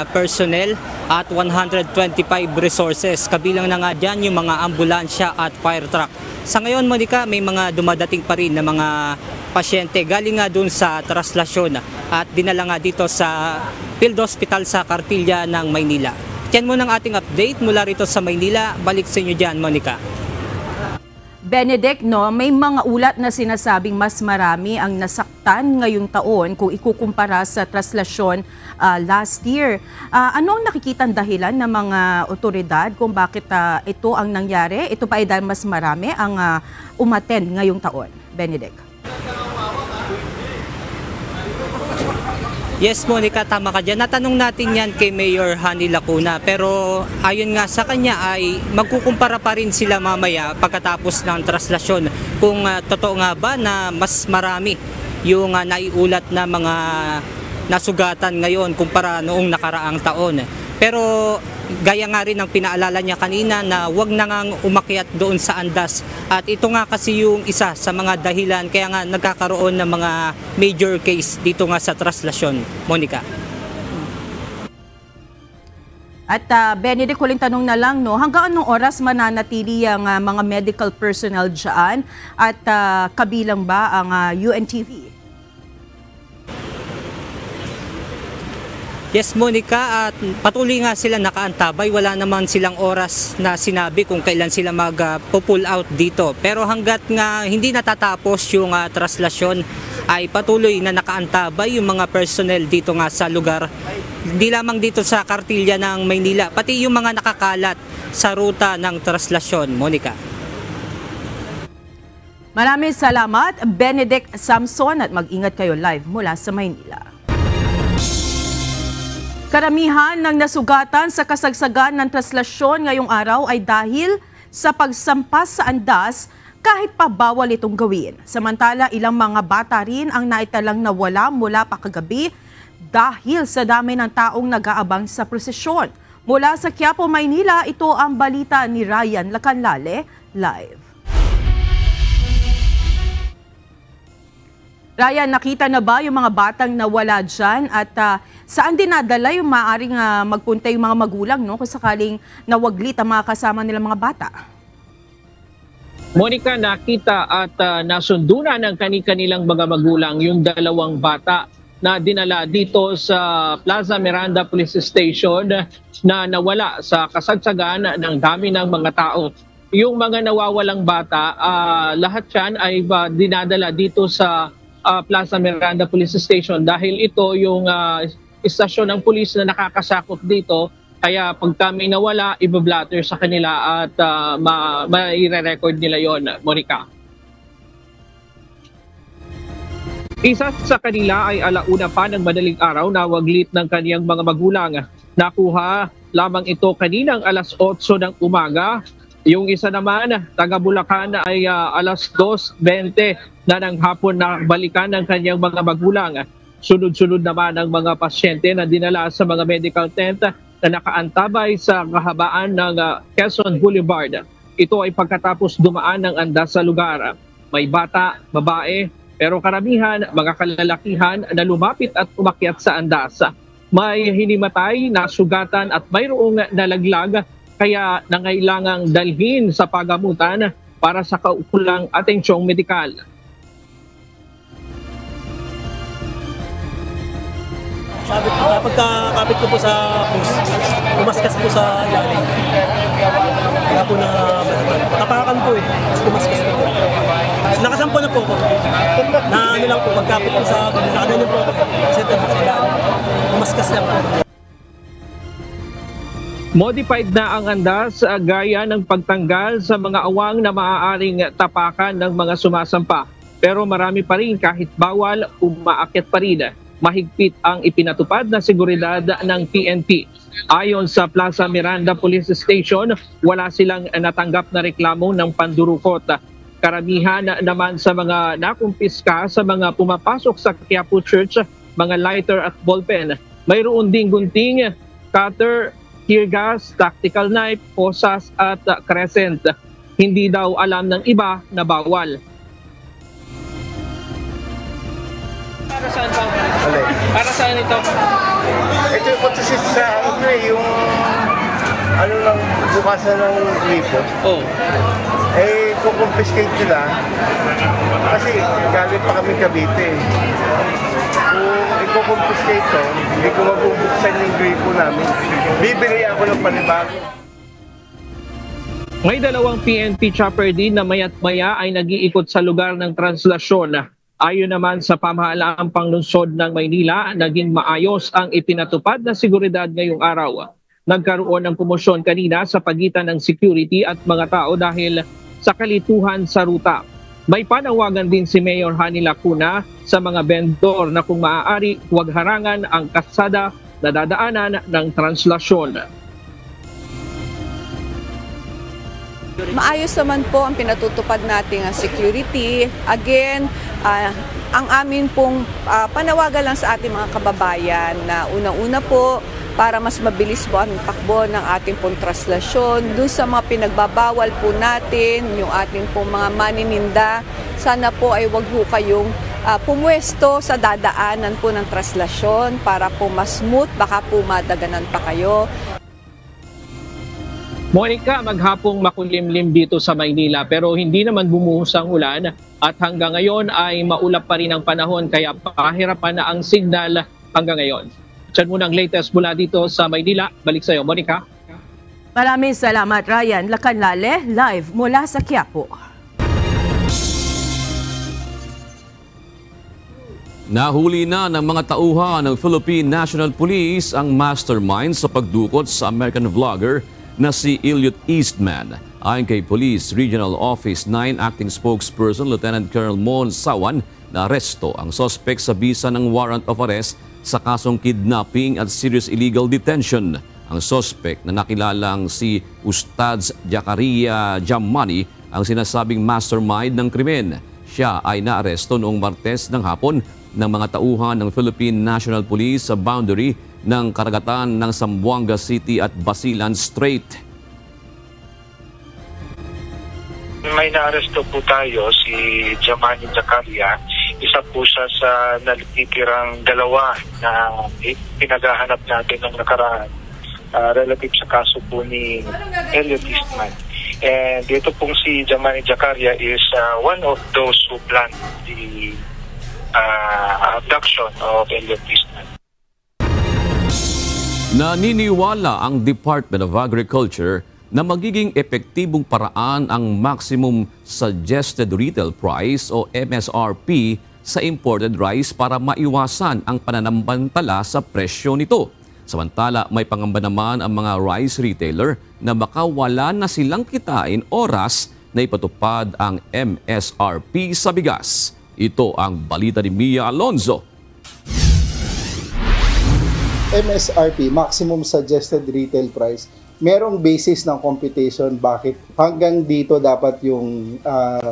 personnel at 125 resources. Kabilang na nga dyan yung mga ambulansya at fire truck. Sa ngayon, Monica, may mga dumadating pa rin na mga pasyente galing nga dun sa traslasyon at dinala nga dito sa Field Hospital sa Cartilla ng Maynila. Yan muna ang ating update mula rito sa Maynila. Balik sa inyo dyan, Monica. Benedict, may mga ulat na sinasabing mas marami ang nasaktan ngayong taon kung ikukumpara sa traslasyon last year. Ano ang nakikitang dahilan ng mga otoridad kung bakit ito ang nangyari? Ito pa ay dahil mas marami ang umattend ngayong taon. Benedict. Yes, Monica, tama ka dyan. Natanong natin yan kay Mayor Hani Lacuna. Pero ayon nga sa kanya ay magkukumpara pa rin sila mamaya pagkatapos ng traslasyon. Kung totoo nga ba na mas marami yung naiulat na mga nasugatan ngayon kumpara noong nakaraang taon. Pero gaya nga rin ng pinaalala niya kanina na wag na ngang umakyat doon sa andas. At ito nga kasi yung isa sa mga dahilan kaya nga nagkakaroon ng mga major case dito nga sa traslasyon. Monica. At Benedict, huling tanong na lang, hanggang anong oras mananatili ang mga medical personnel dyan at kabilang ba ang UNTV? Yes, Monica, at patuloy nga sila nakaantabay. Wala naman silang oras na sinabi kung kailan sila mag-pull out dito. Pero hanggat nga hindi natatapos yung traslasyon, ay patuloy na nakaantabay yung mga personnel dito nga sa lugar. Hindi lamang dito sa Cartilla ng Maynila, pati yung mga nakakalat sa ruta ng traslasyon. Monica. Maraming salamat, Benedict Samson, at mag-ingat kayo live mula sa Maynila. Karamihan ng nasugatan sa kasagsagan ng traslasyon ngayong araw ay dahil sa pagsampas sa andas kahit pa bawal itong gawin. Samantala, ilang mga bata rin ang naitalang nawala mula pa kagabi dahil sa dami ng taong nag-aabang sa prosesyon. Mula sa Quiapo, Maynila, ito ang balita ni Ryan Lacanlale, live. Ryan, nakita na ba yung mga batang nawala dyan at saan dinadala yung maaaring magpunta yung mga magulang kung sakaling nawaglit ang mga kasama nilang mga bata? Monica, nakita at nasundunan ng kanilang mga magulang yung dalawang bata na dinala dito sa Plaza Miranda Police Station na nawala sa kasagsagan ng dami ng mga tao. Yung mga nawawalang bata, lahat yan ay dinadala dito sa Plaza Miranda Police Station dahil ito yung istasyon ng pulis na nakakasakop dito Kaya pag kami nawala, ibablatter sa kanila at mai-record nila yon, Monica. Isa sa kanila ay alauna pa ng madaling araw na waglit ng kaniyang mga magulang. Nakuha lamang ito kaninang alas 8 ng umaga. Yung isa naman, taga Bulacan, ay alas 2:20 na ng hapon na balikan ng kaniyang mga magulang. Sunod-sunod naman ang mga pasyente na dinala sa mga medical tent na nakaantabay sa kahabaan ng Quezon Boulevard. Ito ay pagkatapos dumaan ng andas sa lugar. May bata, babae, pero karamihan mga kalalakihan na lumapit at umakyat sa andas. May hinimatay, nasugatan at mayroong nalaglag kaya nangailangang dalhin sa pagamutan para sa kaukulang atensyong medikal. Pagkakapit ko po sa post, umaskas po sa ilalim. Kaya po na tapakan po mas umaskas po. Nakasampo na po ako. Na ano lang po, pagkapit ko sa ganyan po ako. Sa ilalim. Umaskas na po. Modified na ang andas gaya ng pagtanggal sa mga awang na maaaring tapakan ng mga sumasampa. Pero marami pa rin kahit bawal, umaakyat pa rin. Mahigpit ang ipinatupad na seguridad ng PNP. Ayon sa Plaza Miranda Police Station, wala silang natanggap na reklamo ng pandurukot. Karamihan naman sa mga nakumpiska sa mga pumapasok sa Quiapo Church, mga lighter at ballpen. Mayroon ding gunting, cutter, tear gas, tactical knife, posas at crescent. Hindi daw alam ng iba na bawal. Para saan pa? Para saan ito? Ito yung pagsasit sa yung ano lang bukasan ng gripo. Oh. Eh, kukumpiskate nila kasi galing pa kami Cavite. Kung ikukumpiskate to, hindi ko mabubuksan yung gripo namin. Bibili ako ng panibago. May dalawang PNP chopper din na maya't maya ay nag-iikot sa lugar ng translasyon. Ayon naman sa pamahalaang panglungsod ng Maynila, naging maayos ang ipinatupad na seguridad ngayong araw. Nagkaroon ng komosyon kanina sa pagitan ng security at mga tao dahil sa kalituhan sa ruta. May panawagan din si Mayor Hani Lacuna sa mga vendor na kung maaari huwag harangan ang kalsada na dadaanan ng translasyon. Maayos naman po ang pinatutupad nating security. Again, ang amin pong panawagan lang sa ating mga kababayan na unang-una po para mas mabilis po ang takbo ng ating pong translasyon. Doon sa mga pinagbabawal po natin, yung ating pong mga manininda, sana po ay wag po kayong pumwesto sa dadaanan po ng translasyon para po mas smooth, baka po madaganan pa kayo. Monica, maghapong makulimlim dito sa Maynila pero hindi naman bumuhos ang ulan at hanggang ngayon ay maulap pa rin ang panahon kaya pahirapan na ang signal hanggang ngayon. Diyan muna ang latest mula dito sa Maynila. Balik sa iyo, Monica. Maraming salamat, Ryan Lacanlale, live mula sa Quiapo. Nahuli na ng mga tauhan ng Philippine National Police ang mastermind sa pagdukot sa American vlogger na si Elliot Eastman. Ayon kay Police Regional Office 9 Acting Spokesperson Lieutenant Colonel Mon Sawan, naaresto ang suspect sa bisa ng warrant of arrest sa kasong kidnapping at serious illegal detention. Ang suspect na nakilalang si Ustadz Jakaria Jamani ang sinasabing mastermind ng krimen. Siya ay naaresto noong Martes ng hapon ng mga tauhan ng Philippine National Police sa boundary ng karagatan ng Zamboanga City at Basilan Strait. May naaresto po tayo si Jamani Jakaria. Isa po siya sa natitirang dalawa na pinaghahanap natin ng nakaraan relative sa kaso po ni Elliot Eastman. And dito pong si Jamani Jakaria is one of those who planned the abduction of Elliot Eastman. Naniniwala ang Department of Agriculture na magiging epektibong paraan ang Maximum Suggested Retail Price o MSRP sa imported rice para maiwasan ang pananambantala sa presyo nito. Samantala, may pangamba naman ang mga rice retailer na baka wala na silang kitain oras na ipatupad ang MSRP sa bigas. Ito ang balita ni Mia Alonzo. MSRP, Maximum Suggested Retail Price, merong basis ng computation bakit hanggang dito dapat yung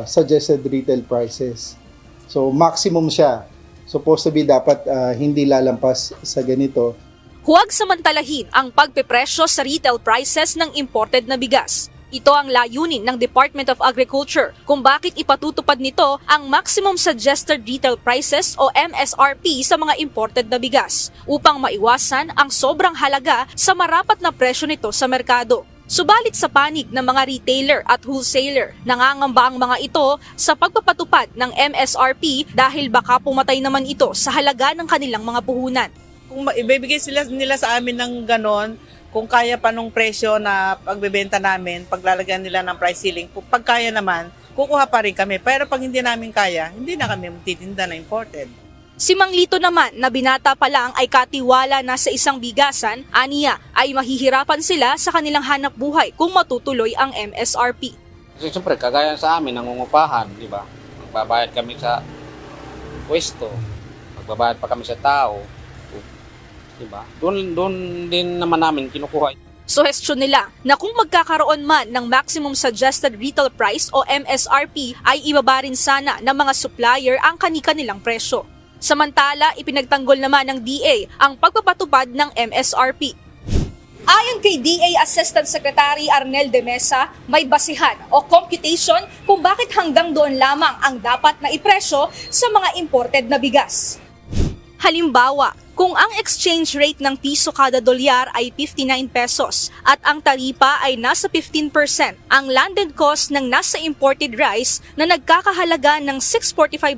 suggested retail prices. So maximum siya. Supposed to be dapat hindi lalampas sa ganito. Huwag samantalahin ang pagpepresyo sa retail prices ng imported na bigas. Ito ang layunin ng Department of Agriculture kung bakit ipatutupad nito ang Maximum Suggested Retail Prices o MSRP sa mga imported na bigas upang maiwasan ang sobrang halaga sa marapat na presyo nito sa merkado. Subalit sa panig ng mga retailer at wholesaler, nangangamba ang mga ito sa pagpapatupad ng MSRP dahil baka pumatay naman ito sa halaga ng kanilang mga puhunan. Kung ibibigay nila sa amin ng ganon, kung kaya pa nung presyo na pagbebenta namin, paglalagyan nila ng price ceiling, pag kaya naman, kukuha pa rin kami. Pero pag hindi namin kaya, hindi na kami magtitinda na imported. Si Mang Lito naman na binata pa lang ay katiwala na sa isang bigasan, aniya ay mahihirapan sila sa kanilang hanap buhay kung matutuloy ang MSRP. Kasi siyempre, kagaya sa amin, nangungupahan, di ba? Magbabayad kami sa pwesto, magbabayad pa kami sa tao. Diba? Doon din naman namin kinukuha. Suhestyon nila na kung magkakaroon man ng Maximum Suggested Retail Price o MSRP ay ibaba rin sana ng mga supplier ang kani-kanilang presyo. Samantala, ipinagtanggol naman ng DA ang pagpapatupad ng MSRP. Ayon kay DA Assistant Secretary Arnel de Mesa, may basihan o computation kung bakit hanggang doon lamang ang dapat na ipresyo sa mga imported na bigas. Halimbawa, kung ang exchange rate ng piso kada dolyar ay 59 pesos at ang taripa ay nasa 15%, ang landed cost ng nasa imported rice na nagkakahalaga ng $645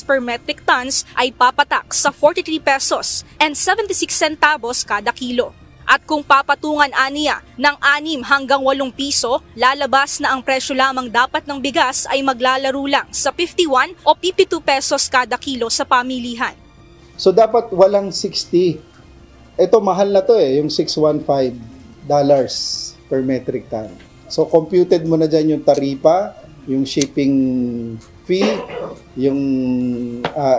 per metric tons ay papatak sa 43 pesos and 76 centavos kada kilo. At kung papatungan aniya ng 6 hanggang 8 piso, lalabas na ang presyo lamang dapat ng bigas ay maglalaro lang sa 51 o 52 pesos kada kilo sa pamilihan. So dapat walang 60. Ito mahal na to yung $615 per metric ton. So computed mo na dyan yung taripa, yung shipping fee, yung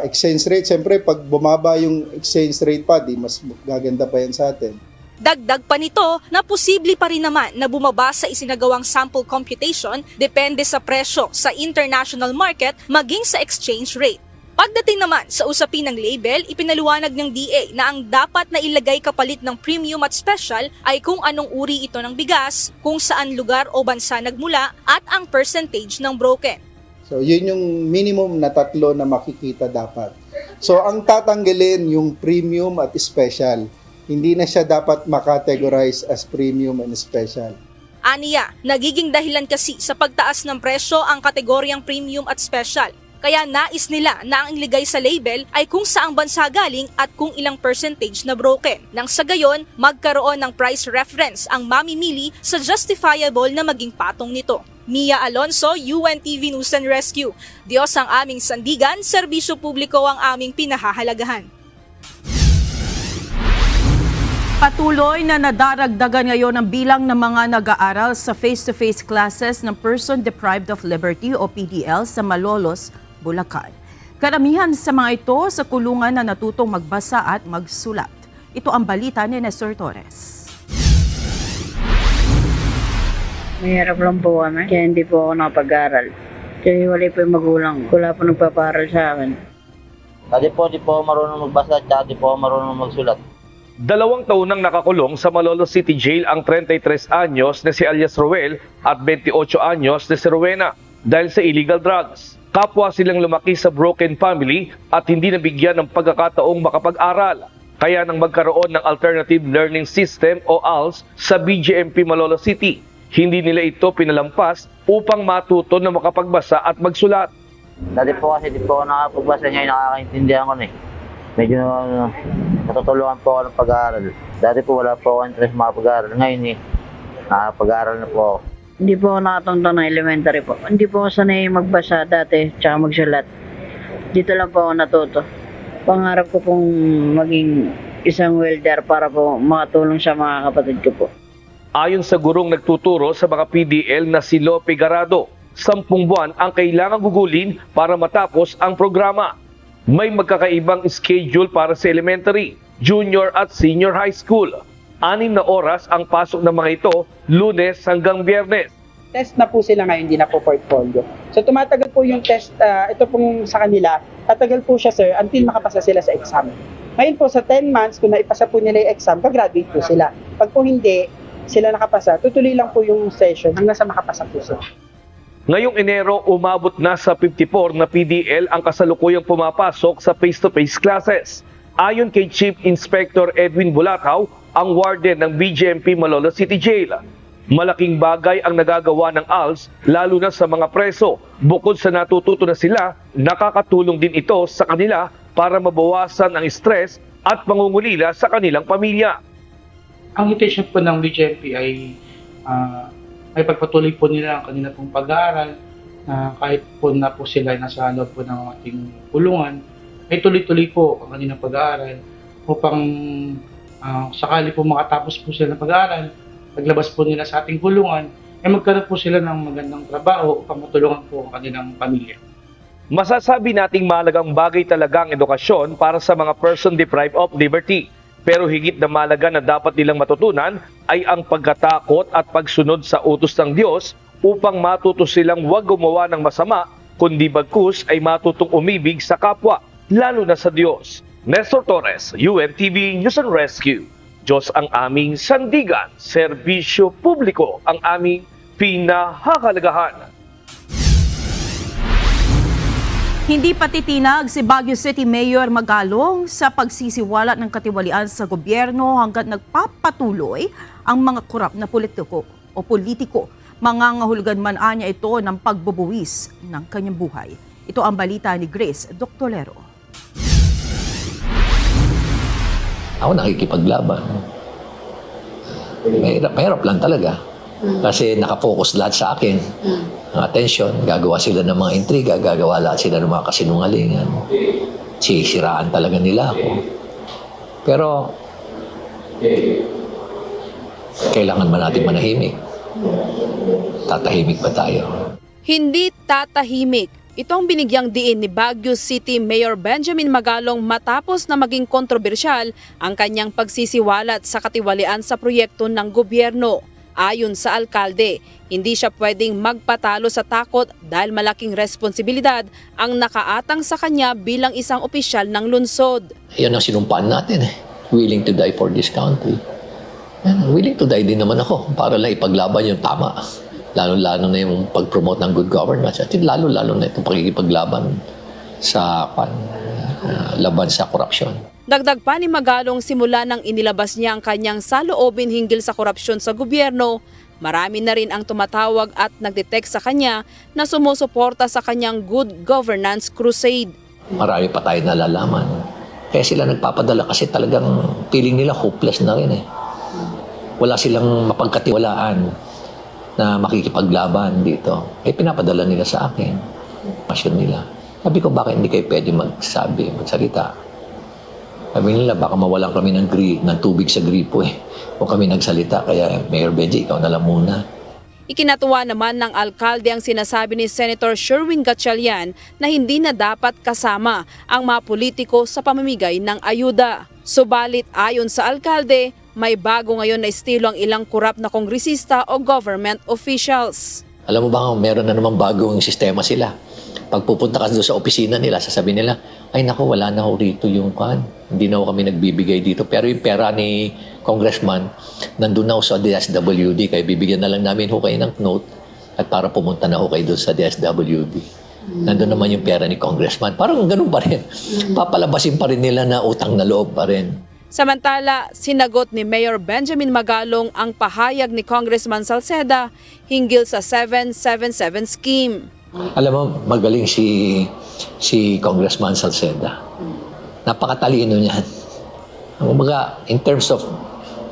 exchange rate. Siyempre pag bumaba yung exchange rate pa, di mas gaganda pa yan sa atin. Dagdag pa nito na posible pa rin naman na bumaba sa isinagawang sample computation depende sa presyo sa international market maging sa exchange rate. Pagdating naman sa usapin ng label, ipinaluwanag ng DA na ang dapat na ilagay kapalit ng premium at special ay kung anong uri ito ng bigas, kung saan lugar o bansa nagmula at ang percentage ng broken. So yun yung minimum na 3 na makikita dapat. So ang tatanggalin yung premium at special. Hindi na siya dapat makategorize as premium and special. Aniya, nagiging dahilan kasi sa pagtaas ng presyo ang kategoryang premium at special. Kaya nais nila na ang iligay sa label ay kung saang bansa galing at kung ilang percentage na broken. Nang sa gayon, magkaroon ng price reference ang mamimili sa justifiable na maging patong nito. Mia Alonzo, UNTV News and Rescue. Diyos ang aming sandigan, serbisyo publiko ang aming pinahahalagahan. Patuloy na nadaragdagan ngayon ang bilang ng mga nag-aaral sa face-to-face classes ng Person Deprived of Liberty o PDL sa Malolos, Bulacan. Karamihan sa mga ito sa kulungan na natutong magbasa at magsulat. Ito ang balita ni Nestor Torres. Mahirap lang po kami, kaya hindi po ako nakapag-aral. Kasi wala po yung magulang, wala po nagpaparal sa akin. Di po marunong magbasa at di po marunong magsulat. 2 taon nang nakakulong sa Malolos City Jail ang 33 anyos na si alias Roel at 28 anyos na si Rowena dahil sa illegal drugs. Kapwa silang lumaki sa broken family at hindi nabigyan ng pagkakataong makapag-aral. Kaya nang magkaroon ng Alternative Learning System o ALS sa BGMP Malolos City, hindi nila ito pinalampas upang matuto na makapagbasa at magsulat. Dati po kasi di po ako nakapagbasa, ngayon nakakaintindihan ko na Medyo natutulungan po ako ng pag-aaral. Dati po wala po ako interest makapag-aaral. Ngayon nakapag-aaral na po ako. Hindi po ako nakatungtong ng elementary po. Hindi po ako sanay magbasa dati tsaka magsulat. Dito lang po ako natuto. Pangarap ko pong maging isang welder para po makatulong sa mga kapatid ko po. Ayon sa gurong nagtuturo sa mga PDL na si Lope Garado, 10 buwan ang kailangang gugulin para matapos ang programa. May magkakaibang schedule para sa elementary, junior at senior high school. 6 na oras ang pasok ng mga ito, Lunes hanggang Biyernes. Test na po sila ngayon, hindi na po portfolio. So tumatagal po yung test, ito pong sa kanila, tatagal po siya sir until makapasa sila sa exam. Ngayon po sa 10 months, kung naipasa po nila yung exam, pag-graduate po sila. Pag po hindi sila nakapasa, tutuloy lang po yung session hanggang sa makapasa po sila. Ngayong Enero, umabot na sa 54 na PDL ang kasalukuyang pumapasok sa face-to-face classes. Ayon kay Chief Inspector Edwin Bulataw, ang warden ng BGMP Malolos City Jail. Malaking bagay ang nagagawa ng ALS lalo na sa mga preso. Bukod sa natututo na sila, nakakatulong din ito sa kanila para mabawasan ang stress at pangungulila sa kanilang pamilya. Ang intention po ng BGMP ay may pagpatuloy po nila ang kanila pong pag-aaral kahit po na po sila nasa loob po ng ating kulungan, ay tuloy-tuloy po ang kanilang pag-aaral upang sakali po makatapos po sila ng pag-aaral, paglabas po nila sa ating kulungan, ay magkaroon po sila ng magandang trabaho upang matulungan po ang kanilang pamilya. Masasabi nating mahalagang bagay talaga ang edukasyon para sa mga person deprived of liberty. Pero higit na mahalaga na dapat nilang matutunan ay ang pagkatakot at pagsunod sa utos ng Diyos upang matuto silang huwag gumawa ng masama, kundi bagkus ay matutong umibig sa kapwa, lalo na sa Diyos. Nestor Torres, UNTV News and Rescue. Diyos ang aming sandigan, serbisyo publiko ang aming pinahahalagahan. Hindi patitinag si Baguio City Mayor Magalong sa pagsisiwalat ng katiwalian sa gobyerno hanggat nagpapatuloy ang mga korap na politiko. Mangangahulugan man anya ito ng pagbubuwis ng kanyang buhay. Ito ang balita ni Grace Doctolero. Ako nakikipaglaban. Mahirap lang talaga. Kasi nakafocus lahat sa akin. Ang attention, gagawa sila ng mga intriga, gagawa lahat sila ng mga kasinungalingan. Sisiraan talaga nila ako. Pero, kailangan ba natin manahimik? Tatahimik ba tayo? Hindi tatahimik. Ito ang binigyang diin ni Baguio City Mayor Benjamin Magalong matapos na maging kontrobersyal ang kanyang pagsisiwalat sa katiwalian sa proyekto ng gobyerno. Ayon sa alkalde, hindi siya pwedeng magpatalo sa takot dahil malaking responsibilidad ang nakaatang sa kanya bilang isang opisyal ng lungsod. Yan ang sinumpaan natin eh. Willing to die for this country. Willing to die din naman ako para lang ipaglaban yung tama. Lalo-lalo na yung pag-promote ng good governance at lalo-lalo na itong pakikipaglaban sa laban sa korupsyon. Dagdag pa ni Magalong simula nang inilabas niya ang kanyang saloobin hinggil sa korupsyon sa gobyerno, marami na rin ang tumatawag at nagdetect sa kanya na sumusuporta sa kanyang good governance crusade. Marami pa tayo nalalaman. Kaya sila nagpapadala kasi talagang feeling nila hopeless na rin eh. Wala silang mapagkatiwalaan na makikipaglaban dito. Eh pinapadala nila sa akin. Pasyon nila. Sabi ko, bakit hindi kayo pwede magsalita? Sabi nila, baka mawalan kami ng tubig sa gripo eh. O kami nagsalita, kaya Mayor Benji, ikaw na lang muna. Ikinatuwa naman ng alkalde ang sinasabi ni Senator Sherwin Gatchalian na hindi na dapat kasama ang mga politiko sa pamamigay ng ayuda. Subalit ayon sa alkalde, may bago ngayon na estilo ang ilang korap na kongresista o government officials. Alam mo ba, meron na namang bagong sistema sila. Pag pupunta ka doon sa opisina nila, sasabihin nila, ay naku, wala na ho rito yung kan. Hindi na ho kami nagbibigay dito. Pero yung pera ni congressman, nandun na ho sa DSWD. Kaya bibigyan na lang namin ho kayo ng note at para pumunta na ho kayo doon sa DSWD. Nandun naman yung pera ni congressman. Parang ganun pa rin. Papalabasin pa rin nila na utang na loob pa rin. Samantala, sinagot ni Mayor Benjamin Magalong ang pahayag ni Congressman Salceda hinggil sa 777 scheme. Alam mo, magaling si Congressman Salceda. Napakatalino niyan. Kumbaga, in terms of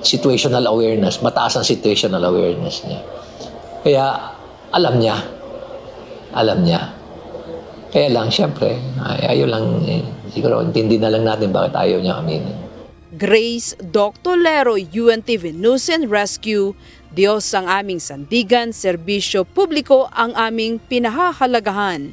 situational awareness, mataas ang situational awareness niya. Kaya, alam niya. Kaya lang, syempre, ayaw lang, siguro, intindi na lang natin bakit ayaw niya aminin. Grace Doctolero, UNTV News and Rescue. Diyos ang aming sandigan, serbisyo publiko ang aming pinahahalagahan.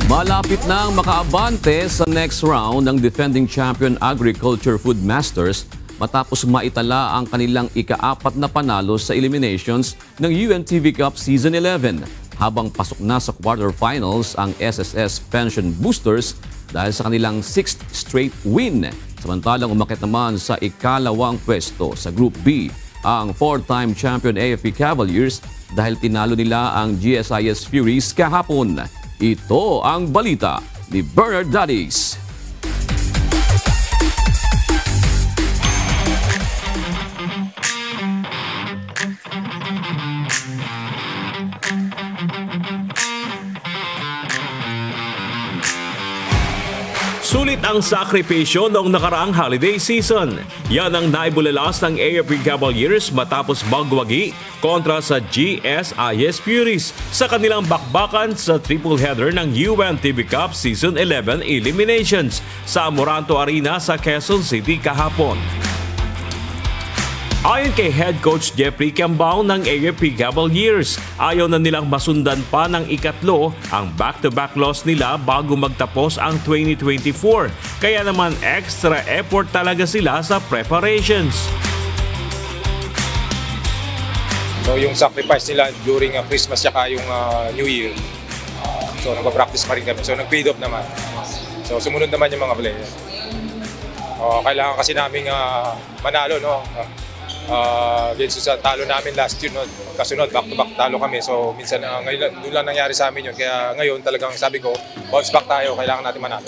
Malapit nang makaabante sa next round ng defending champion Agriculture Food Masters matapos maitala ang kanilang ika-4 na panalo sa eliminations ng UNTV Cup Season 11 habang pasok na sa quarterfinals ang SSS Pension Boosters dahil sa kanilang 6th straight win. Samantalang umakyat naman sa ikalawang pwesto sa Group B ang 4-time champion AFP Cavaliers dahil tinalo nila ang GSIS Furies kahapon. Ito ang balita ni Bernard Daddies. Sulit ang sakripisyo noong nakaraang holiday season. Yan ang naibulalas ng AFP Cavaliers matapos magwagi kontra sa GSIS Furies sa kanilang bakbakan sa triple header ng UNTV Cup Season 11 eliminations sa Amoranto Arena sa Quezon City kahapon. Ayon kay Head Coach Jeffrey Cambao ng AFP Cavaliers, ayaw na nilang masundan pa ng ikatlo ang back-to-back loss nila bago magtapos ang 2024. Kaya naman extra effort talaga sila sa preparations. So yung sacrifice nila during Christmas saka yung New Year, so nagpa-practice pa rin kami. So nag-paid off naman. So sumunod naman yung mga players. Kailangan kasi namin manalo, no? Against sa talo namin last year, no? Kasunod, back-to-back talo kami. So minsan ngayon, doon lang nangyari sa amin yun. Kaya ngayon talagang sabi ko, bounce back tayo, kailangan natin manalo.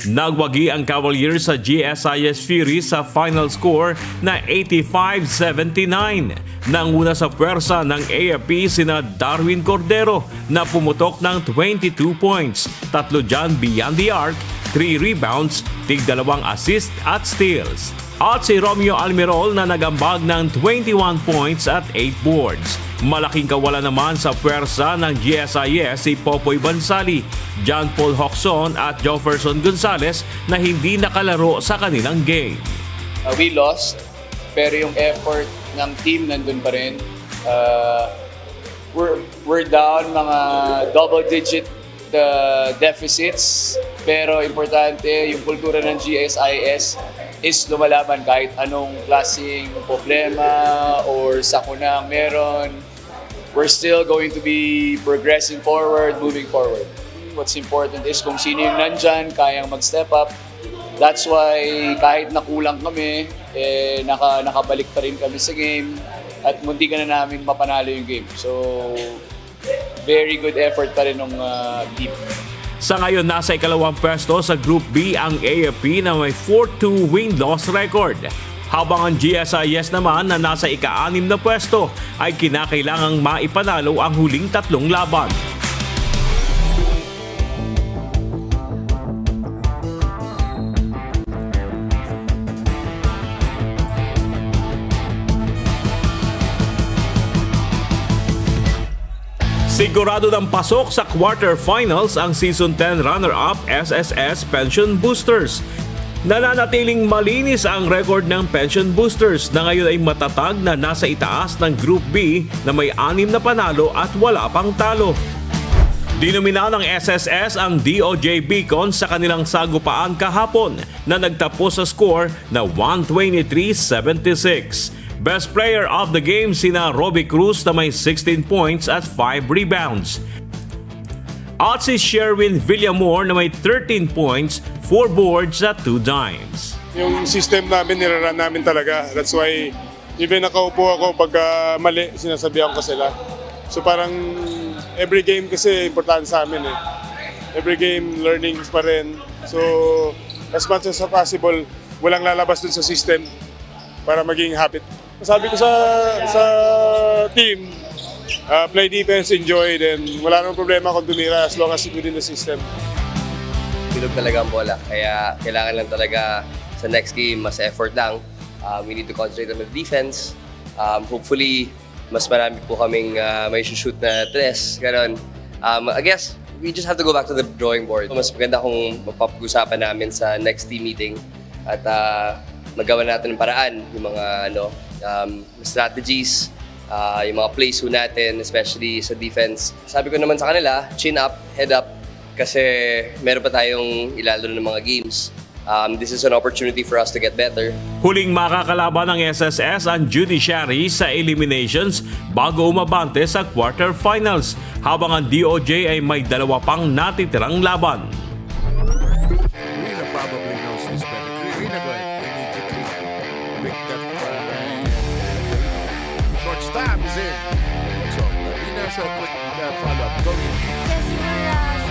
Nagwagi ang Cavaliers sa GSIS Furies sa final score na 85-79. Nanguna sa puwersa ng AFP sina Darwin Cordero na pumutok ng 22 points, 3 dyan beyond the arc, 3 rebounds, tig-2 assist at steals. At si Romeo Almirol na nagambag ng 21 points at 8 boards. Malaking kawalan naman sa puwersa ng GSIS si Popoy Bansali, John Paul Hoxon at Jefferson Gonzalez na hindi nakalaro sa kanilang game. We lost, pero yung effort ng team nandun pa rin. We're down mga double-digit deficits, pero importante yung kultura ng GSIS is lumalaban kahit anong klaseng problema or sakunang meron. We're still going to be progressing forward, moving forward. What's important is kung sino yung nandyan, kayang mag-step up. That's why kahit nakulang kami, nakabalik pa rin kami sa game at munti ka na namin mapanalo yung game. So, very good effort pa rin ng team. Sa ngayon, nasa ikalawang pwesto sa Group B ang AFP na may 4-2 win-loss record. Habang ang GSIS naman na nasa ika-6 na pwesto ay kinakailangang maipanalo ang huling 3 laban. Sigurado ng pasok sa quarterfinals ang Season 10 runner-up SSS Pension Boosters. Nananatiling malinis ang record ng Pension Boosters na ngayon ay matatag na nasa itaas ng Group B na may 6 na panalo at wala pang talo. Dinumina ng SSS ang DOJ Beacon sa kanilang sagupaan kahapon na nagtapos sa score na 123-76. Best player of the game sina Robbie Cruz na may 16 points at 5 rebounds. At si Sherwin Villamor na may 13 points, 4 boards at 2 dimes. Yung system namin, niraran namin talaga. That's why even nakaupo ako pagka mali, sinasabihan ko sila. So parang every game kasi importante sa amin eh. Every game, learnings pa rin. So as much as possible, walang lalabas dun sa system para maging habit. Sabi ko sa team, play defense, enjoy, then wala namang problema kung tumira as long as within the system. Bilog talaga ang bola, kaya kailangan lang talaga sa next game mas effort lang. We need to concentrate on the defense Hopefully, mas marami po kaming may shoot na tres. Ganon. I guess, we just have to go back to the drawing board. Mas maganda kung mapapag-usapan namin sa next team meeting at magawa natin ng paraan yung mga strategies, yung mga plays natin, especially sa defense. Sabi ko naman sa kanila, chin up, head up, kasi meron pa tayong ilalaro ng mga games. This is an opportunity for us to get better. Huling makakalaban ng SSS ang Judiciary sa eliminations bago umabante sa quarterfinals, habang ang DOJ ay may 2 pang natitirang laban. Rina probably knows this better. Rina, go ahead immediately. Pick that short stop is in. So, Rina sa quick follow-up. Go in.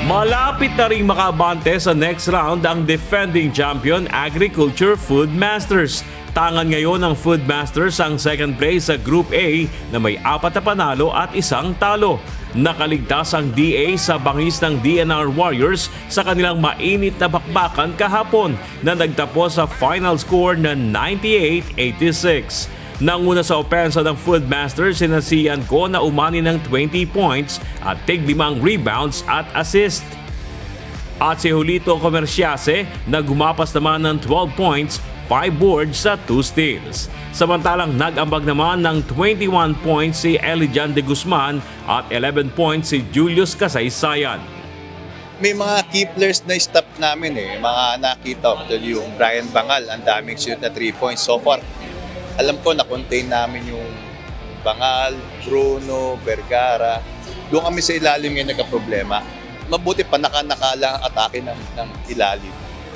Malapit na ring makabante sa next round ang defending champion Agriculture Food Masters. Tangan ngayon ng Food Masters ang second place sa Group A na may 4 na panalo at 1 talo. Nakaligtas ang DA sa bangis ng DNR Warriors sa kanilang mainit na bakbakan kahapon na nagtapos sa final score na 98-86. Nanguna sa opensa ng Food Masters sina Sian Ko na umani ng 20 points at tig 5 rebounds at assist. At si Julito Comerciase na gumapas naman ng 12 points, 5 boards at 2 steals. Samantalang nag-ambag naman ng 21 points si Elijan de Guzman at 11 points si Julius Kasaysayan. May mga key players na stop namin mga nakita ko yung Brian Bangal, ang daming shoot na 3 points so far. Alam ko na-contain namin yung Bangal, Bruno, Vergara. Doon kami sa ilalim ngayon nagka-problema. Mabuti pa naka-lang ang atake ng ilalim.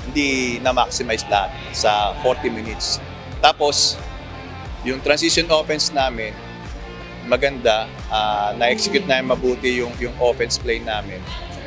Hindi na-maximize lahat sa 40 minutes. Tapos, yung transition offense namin, maganda. Na-execute namin mabuti yung offense play namin.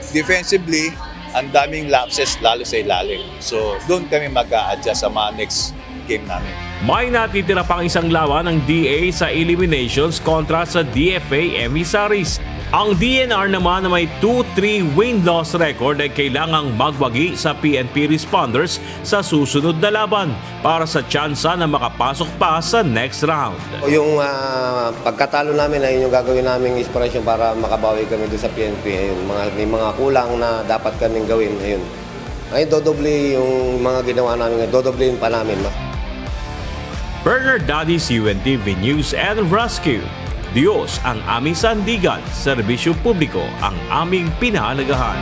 Defensively, ang daming lapses lalo sa ilalim. So, doon kami mag-a-adjust sa mga next game namin. May natitira pang isang lawan ng DA sa eliminations kontra sa DFA emissaries. Ang DNR naman na may 2-3 win-loss record ay kailangang magwagi sa PNP responders sa susunod na laban para sa tsansa na makapasok pa sa next round. Yung pagkatalo namin ay yung gagawin naming inspiration para makabawi kami doon sa PNP. Ayun, may mga kulang na dapat kaming gawin. Ayun. Ngayon, dodoble yung mga ginawa namin. Dodoblein pa namin. Bernard Daddy's UNTV News and Rescue. Diyos ang aming sandigan, serbisyo publiko ang aming pinahalagahan.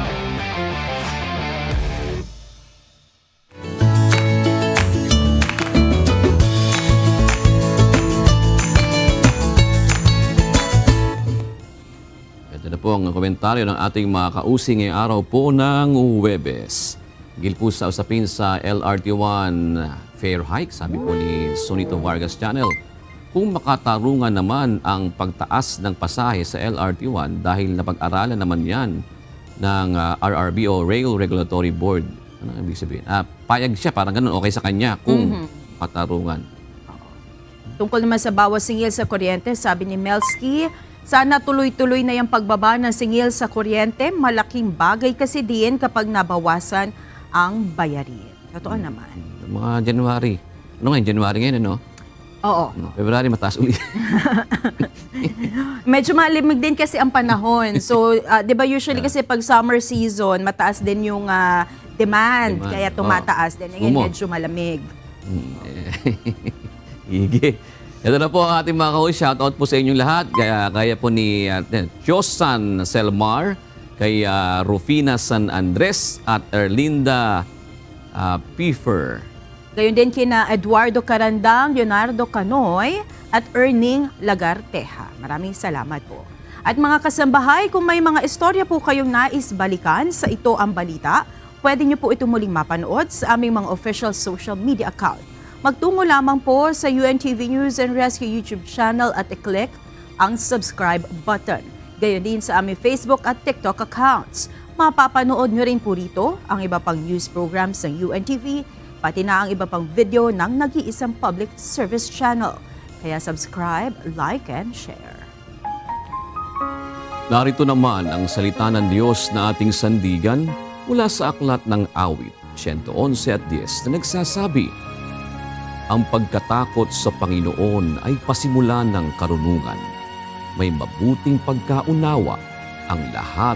Ito na po ang komentaryo ng ating mga kausing ngayong araw po ng Huwebes. Gil po sa usapin sa LRT1 fare hike, sabi po ni Sonito Vargas Channel. Kung makatarungan naman ang pagtaas ng pasahe sa LRT1 dahil napag-aralan naman yan ng RRB o Rail Regulatory Board. Ano ibig sabihin? Payag siya, parang ganun, okay sa kanya kung makatarungan. Tungkol naman sa bawas singil sa kuryente, sabi ni Melski, sana tuloy-tuloy na yung pagbaba ng singil sa kuryente. Malaking bagay kasi din kapag nabawasan ang bayarin. Totoo naman. Mga January. Ano ngayon? January ngayon, ano? Oo. February, mataas ulit. Medyo malimig din kasi ang panahon. So, di ba usually kasi pag summer season, mataas din yung demand. Kaya tumataas din. Ngayon medyo malamig. Hige. Ito na po ang ating mga kahoy. Shoutout po sa inyong lahat. Kaya po ni Josan Selmar, kay Rufina San Andres at Erlinda Piffer. Gayon din kina Eduardo Carandang, Leonardo Canoy at Erning Lagarteja. Maraming salamat po. At mga kasambahay, kung may mga istorya po kayong nais balikan sa Ito ang Balita, pwede niyo po ito muling mapanood sa aming mga official social media account. Magtungo lamang po sa UNTV News and Rescue YouTube channel at i-click ang subscribe button. Gayon din sa aming Facebook at TikTok accounts. Mapapanood nyo rin po rito ang iba pang news programs ng UNTV, pati na ang iba pang video ng nag-iisang public service channel. Kaya subscribe, like, and share. Narito naman ang salita ng Diyos na ating sandigan mula sa aklat ng awit, 111 at 10 na nagsasabi, ang pagkatakot sa Panginoon ay pasimula ng karunungan. May mabuting pagkaunawa ang lahat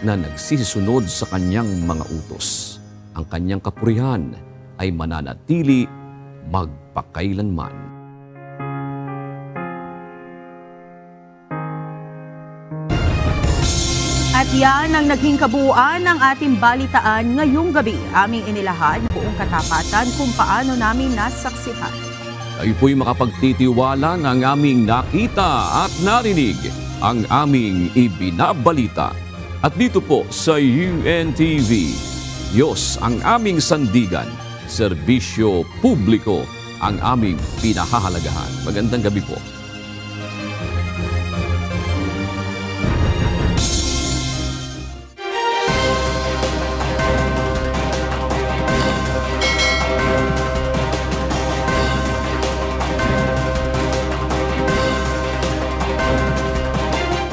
na nagsisisunod sa kanyang mga utos. Ang kanyang kapurihan ay mananatili magpakailanman. At yan ang naging kabuuan ng ating balitaan ngayong gabi. Aming inilahad buong katapatan kung paano namin nasaksihan. Kayo po'y makapagtitiwala ng aming nakita at narinig, ang aming ibinabalita. At dito po sa UNTV, Diyos ang aming sandigan, serbisyo publiko ang aming pinahahalagahan. Magandang gabi po.